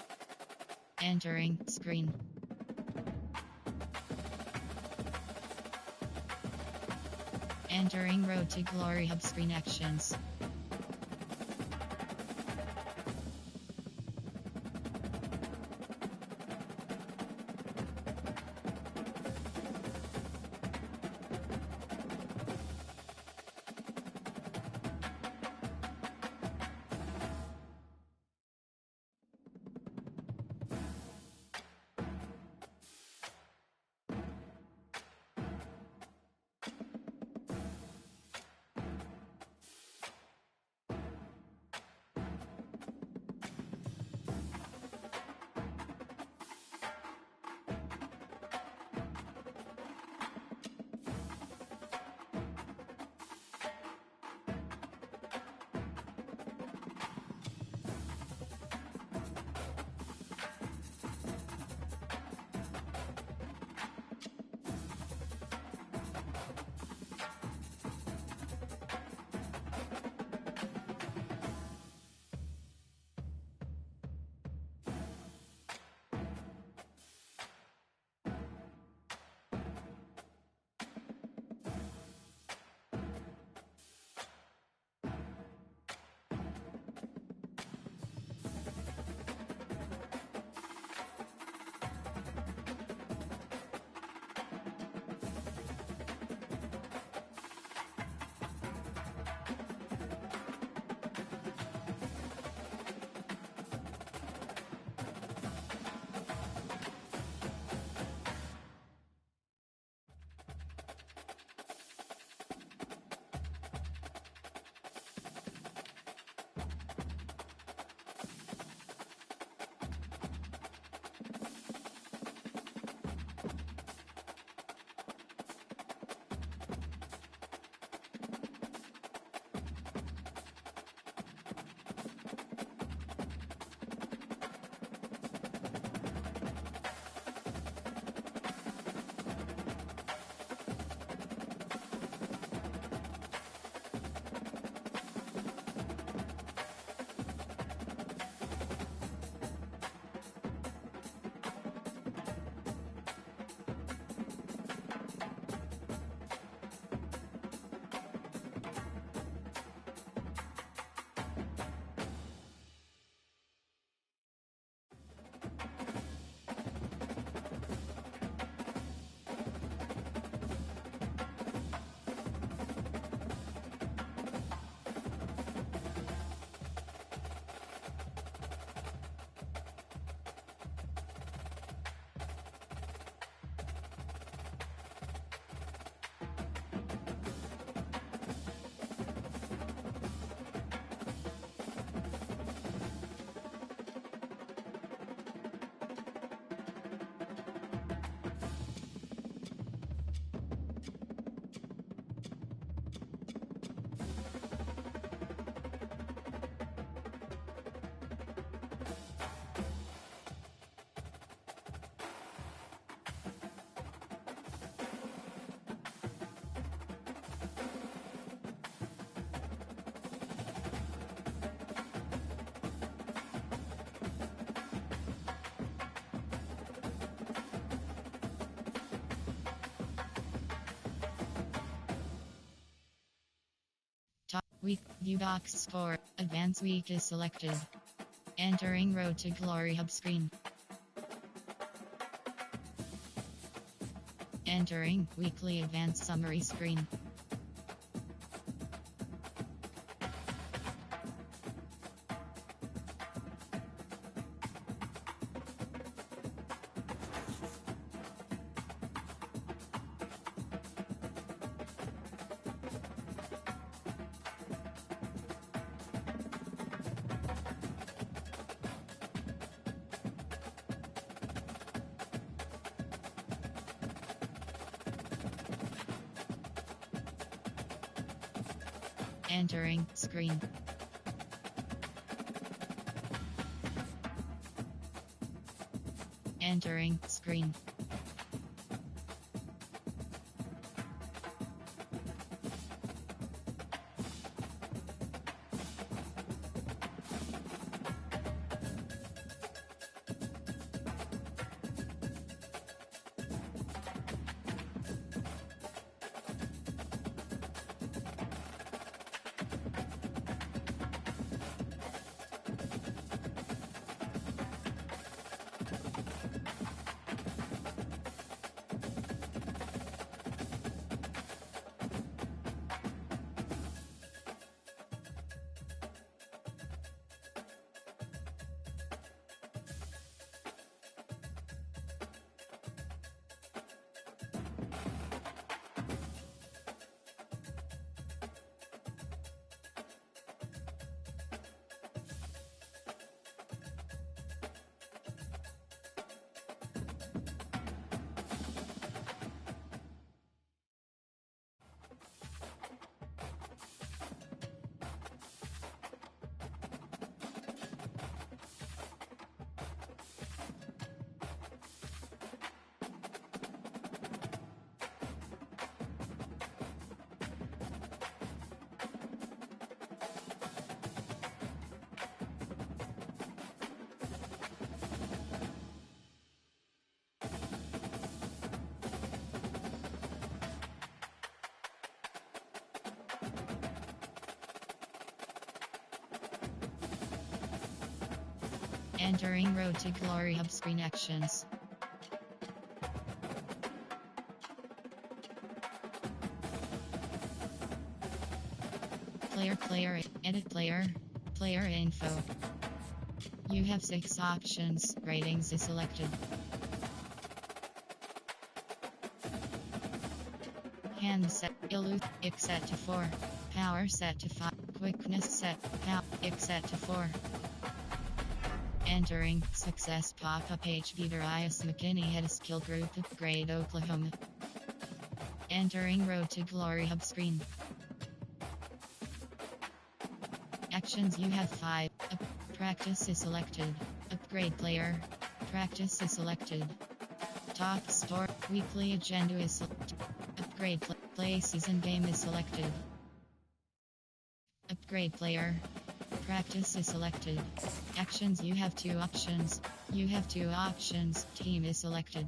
Entering screen. Entering Road to Glory Hub screen actions. Top week view box score. Advanced week is selected. Entering Road to Glory Hub screen. Entering weekly advanced summary screen. Entering screen. Entering screen. Entering Road to Glory Hub screen actions. Player, edit player info. You have 6 options. Ratings is selected. Hand set, X set to 4. Power set to 5. Quickness set, X set to 4. Entering success pop-up HV Darius McKinney head skill group upgrade Oklahoma. Entering Road to Glory Hub screen. Actions you have 5. Practice is selected. Upgrade player. Practice is selected. Top store. Weekly agenda is selected. Upgrade play season game is selected. Upgrade player. Practice is selected. Actions you have 2 options. You have 2 options. Team is selected.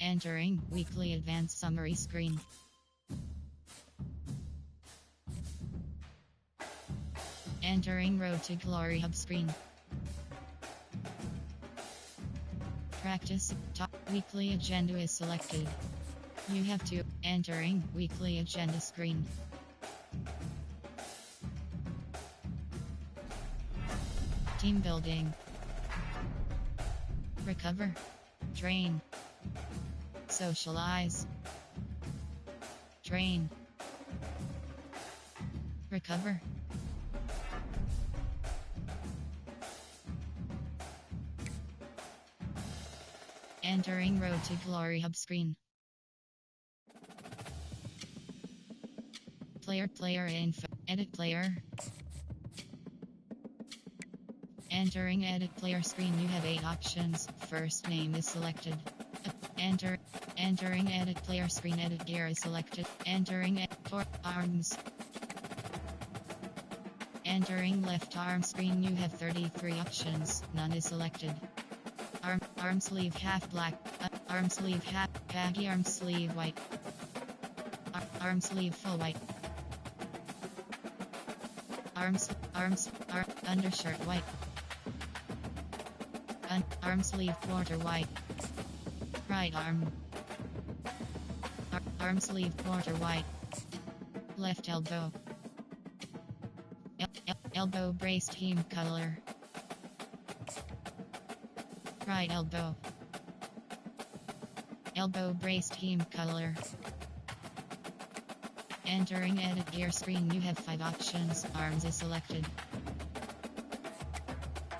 Entering weekly advanced summary screen. Entering Road to Glory Hub screen. Practice top weekly agenda is selected. You have to entering weekly agenda screen. Team building. Recover. Train. Socialize. Train. Recover. Entering Road to Glory Hub screen. Player info. Edit player. Entering edit player screen, you have 8 options. First name is selected. Entering edit player screen, edit gear is selected. Entering for arms. Entering left arm screen, you have 33 options, none is selected. Arm sleeve half black, arm sleeve half baggy, arm sleeve white, arm sleeve full white, undershirt white, arm sleeve quarter white, right arm, arm sleeve quarter white, left elbow, elbow brace team color, right elbow, elbow brace team color. Entering edit gear screen, you have 5 options, arms is selected.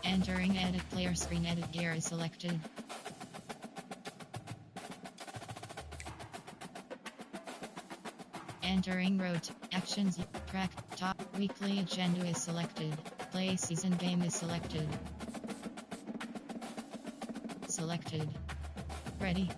Entering edit player screen, edit gear is selected. Entering road actions, track, top, weekly agenda is selected. Play season game is selected. Selected. Ready.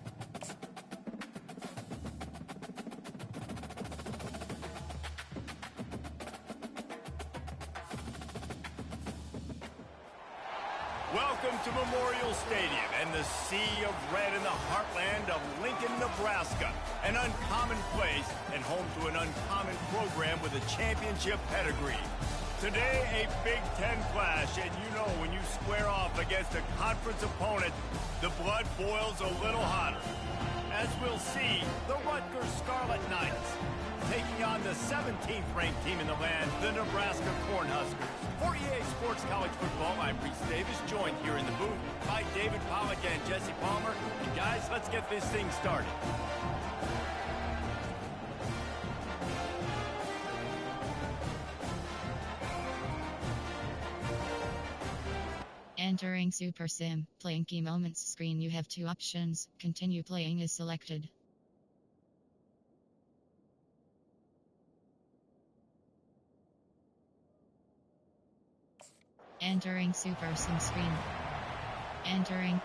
Welcome to Memorial Stadium and the sea of red in the heartland of Lincoln, Nebraska. An uncommon place and home to an uncommon program with a championship pedigree. Today, a Big Ten clash, and you know when you square off against a conference opponent, the blood boils a little hotter. As we'll see, the Rutgers Scarlet Knights taking on the 17th ranked team in the land, the Nebraska Cornhuskers. For EA Sports College Football, I'm Reese Davis, joined here in the booth by David Pollack and Jesse Palmer. And guys, let's get this thing started. Entering Super Sim, playing key moments screen, you have 2 options, continue playing is selected. Entering Super Sim screen. Entering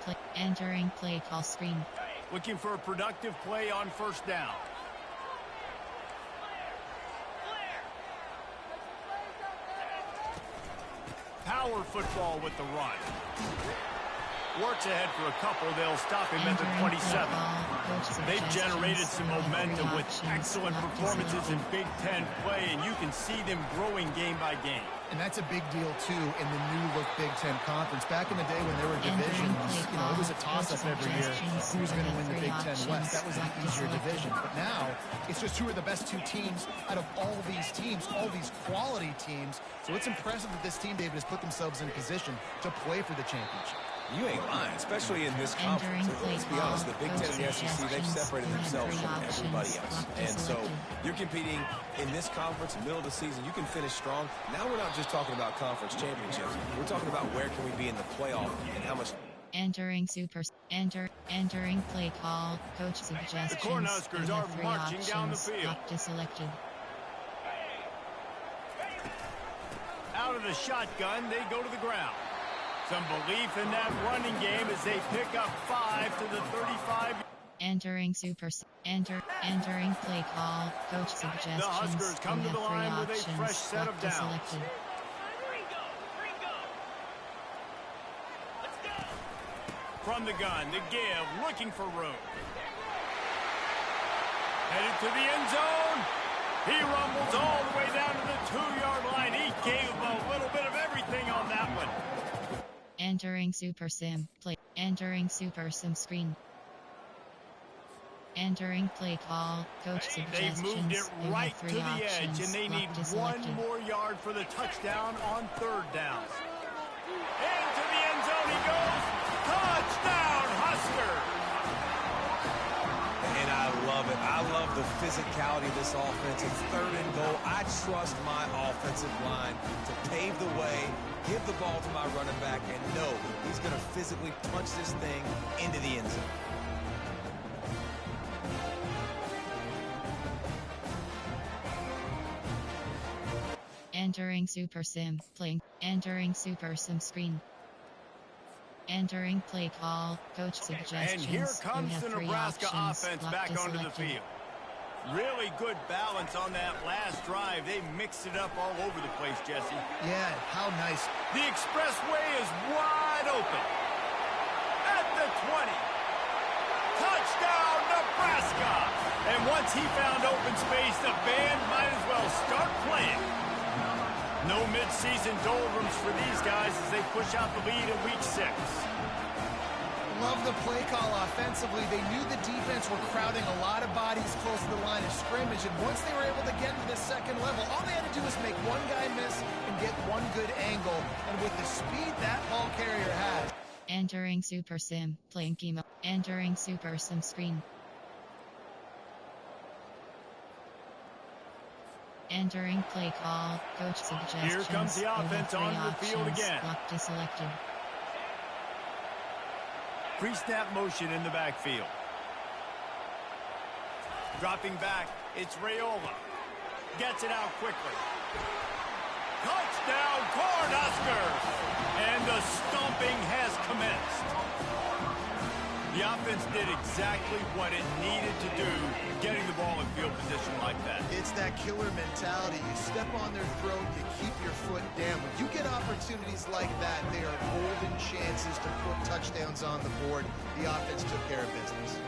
play call screen. Looking for a productive play on first down. Power football with the run. Works ahead for a couple. They'll stop him at the 27. They've generated some momentum with excellent performances in Big Ten play, and you can see them growing game by game. And that's a big deal, too, in the new-look Big Ten Conference. Back in the day when there were divisions, it was a toss-up every year. Who was going to win the Big Ten West? That was an easier division. But now, it's just who are the best 2 teams out of all these teams, all these quality teams. So it's impressive that this team, David, has put themselves in position to play for the championship. You ain't lying, especially in this conference. Let's be honest, the Big Ten and the SEC, they've separated themselves from everybody else. And so you're competing in this conference, middle of the season, you can finish strong. Now we're not just talking about conference championships. We're talking about where can we be in the playoff and how much. Entering play call, coach suggestions. The Cornhuskers are marching down the field. Selected. Out of the shotgun, they go to the ground. Some belief in that running game as they pick up 5 to the 35. Entering play call, coach suggestions. The Huskers come to the line with a fresh set of downs. Selected. From the gun, the give, looking for room. Headed to the end zone. He rumbles all the way down to the 2-yard line. He gave a little bit of everything on that one. Entering Super Sim play. Entering Super Sim screen. Entering play call, coach suggestions. They've moved it right to the edge, and they need 1 more yard for the touchdown on 3rd down. Into the end zone he goes. Touchdown, Husker! And I love it. I love the physicality of this offense. It's 3rd and goal. I trust my offensive line to pave the way, give the ball to my running back, and know he's going to physically punch this thing into the end zone. Entering Super Sim playing. Entering Super Sim screen. Entering play call. Coach suggestions. And here comes you have the 3 Nebraska options. offense Lock back to onto the selected. field. Really good balance on that last drive. They mixed it up all over the place, Jesse. Yeah, how nice. The expressway is wide open. At the 20. Touchdown, Nebraska! And once he found open space, the band might as well start playing. No mid-season doldrums for these guys as they push out the lead in week 6. Love the play call offensively. They knew the defense were crowding a lot of bodies close to the line of scrimmage, and once they were able to get to the second level, all they had to do was make one guy miss and get one good angle. And with the speed that ball carrier had. Entering Super Sim. Playing chemo. Entering Super Sim screen. Entering play call. Coach suggestions. Here comes the you have offense 3 onto the field options. again. Lock to selected. Pre-snap motion in the backfield. Dropping back, it's Raiola. Gets it out quickly. Touchdown, Cornhuskers! And the stomping has commenced. The offense did exactly what it needed to do, getting the ball in field position like that. It's that killer mentality. You step on their throat, you keep your foot down. When you get opportunities like that, they are golden chances to put touchdowns on the board. The offense took care of business.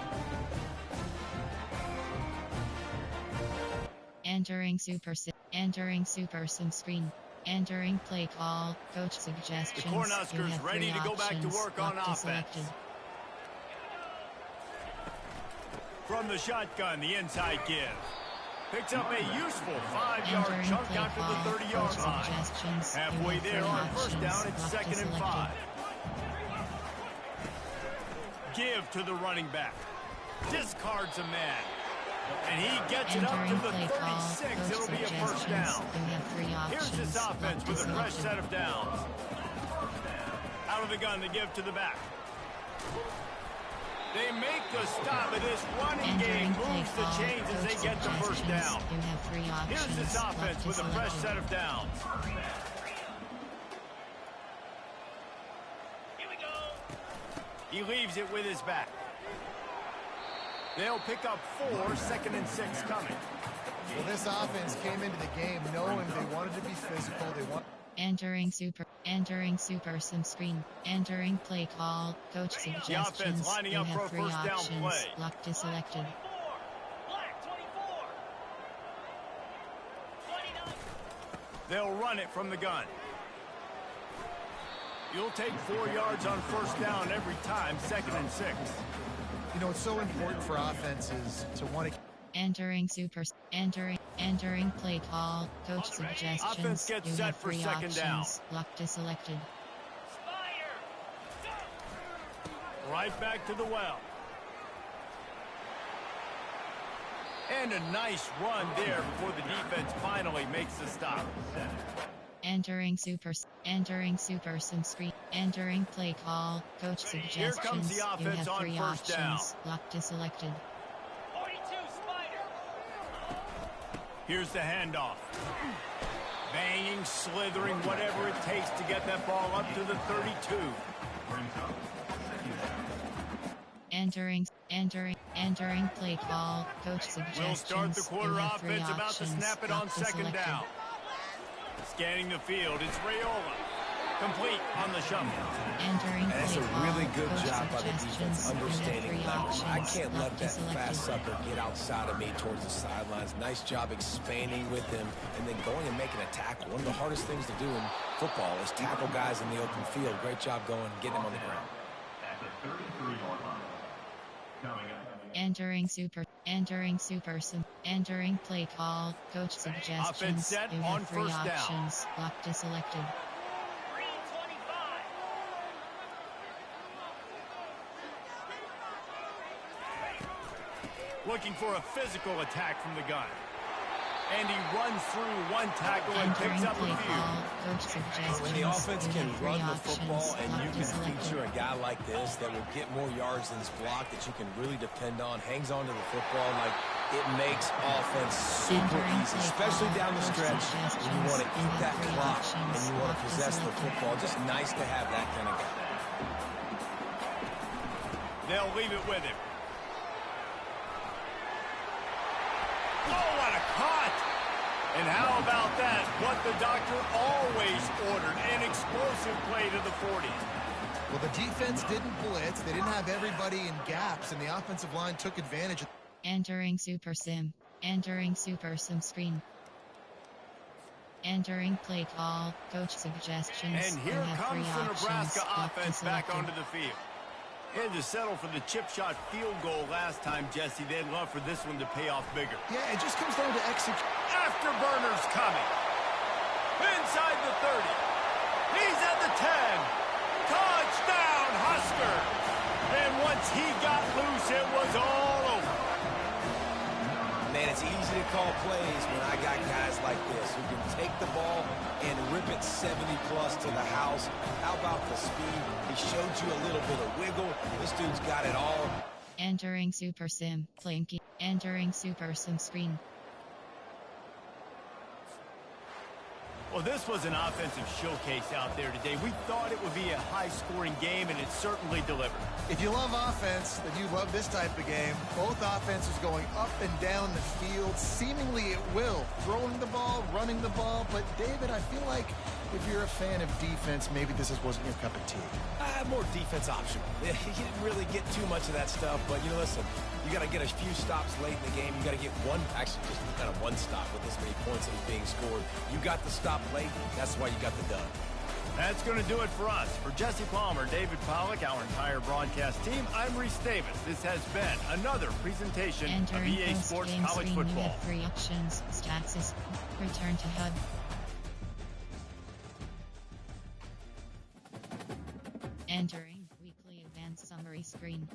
Entering Super Sim. Entering Super Sim screen. Entering play call. Coach suggestions. The Cornhuskers you have 3 ready to go back to options. work on Lock to offense. selected. From the shotgun, the inside give. Picks up a useful 5-yard Entering chunk play out to call. the 30-yard Coach line. suggestions. you Halfway have 3 there on first options. down, it's Lock to 2nd and selected. 5. Give to the running back. Discards a man. And he gets it up to Entering the play call. 36. Coach It'll be a first suggestions. down. You have 3 options. Here's this offense Lock to with a fresh selected. set of downs. Out of the gun, the give to the back. They make the stop of this running game, Entering play moves the call. chains as they Coach get the first suggestions. down. You have 3 options. Here's this Lock offense to with a fresh selected. set of downs. He leaves it with his back. They'll pick up 4, 2nd and 6 coming. Well, this offense came into the game knowing they wanted to be physical. They want. Entering Super Sim screen. Entering play call. Coach suggestions. lining you up have for a 3 first down options. play. Lock to selected. They'll run it from the gun. You'll take 4 yards on first down every time, 2nd and 6. You know, it's so important for offenses to want to. Entering play call. Coach suggestions. Offense gets you set have for 3 second options. down. Lock to selected. Right back to the well. And a nice run there before the defense finally makes the stop. Entering Super Sim screen. Entering play call. Coach Here suggestions. comes the you offense have on 3 first options. down. Lock to selected. Here's the handoff. Banging, slithering, whatever it takes to get that ball up to the 32. Entering play call. Coach suggestions. We'll start the quarter you have 3 offense about to options. snap it Lock on to 2nd selected. down. Scanning the field, it's Raiola. Complete on the shuffle. Entering That's play a call. really good Coach job by the suggestions. defense You have understanding 3 leverage. I options. can't Lock let to that selected. fast sucker get outside of me towards the sidelines. Nice job expanding with him and then going and making a tackle. One of the hardest things to do in football is tackle guys in the open field. Great job going and getting him on the ground. Entering Super Sim. Entering play call. Coach suggestions. Offense set you on have 3 first down. options. Lock to selected. Looking for a physical attack from the gun. And he runs through 1 tackle and picks Entering up a play few. call. Coach suggestions. When the offense you can have 3 run the options. football and Lock you to can selected. feature a guy like this that will get more yards than his block that you can really depend on, hangs on to the football, like it makes offense super Entering easy, play especially call. down the Coach stretch when you want to suggestions. eat that You have 3 clock options. and you want Lock to to possess the selected. football. Just nice to have that kind of guy. They'll leave it with him. Oh, what a cut! And how about that? What the doctor always ordered, an explosive play to the 40. Well, the defense didn't blitz. They didn't have everybody in gaps, and the offensive line took advantage. Entering Super Sim. Entering Super Sim screen. Entering play call. Coach suggestions. And here comes the Nebraska offense back onto the field. Had to settle for the chip shot field goal last time, Jesse. They'd love for this one to pay off bigger. Yeah, it just comes down to execution. Afterburners coming. Inside the 30. He's at the 10. Touchdown, Husker! And once he got loose, it was all over. Man, it's easy to call plays when I got guys like this who can take the ball and rip it 70-plus to the house. How about the speed? He showed you a little bit of wiggle. This dude's got it all. Entering Super Sim. Plinky. Entering Super Sim screen. Well, this was an offensive showcase out there today. We thought it would be a high-scoring game, and it certainly delivered. If you love offense, then you love this type of game. Both offenses going up and down the field, seemingly at will. Throwing the ball, running the ball. But, David, I feel like if you're a fan of defense, maybe this wasn't your cup of tea. More defense optional. He didn't really get too much of that stuff, but, listen, you got to get a few stops late in the game. You got to get just kind of one stop with this many points that was being scored. You got the stop late. That's why you got the dub. That's going to do it for us. For Jesse Palmer, David Pollack, our entire broadcast team, I'm Reese Davis. This has been another presentation of EA Sports College Football. Free options, stats, return to hub. Entering weekly advanced summary screen.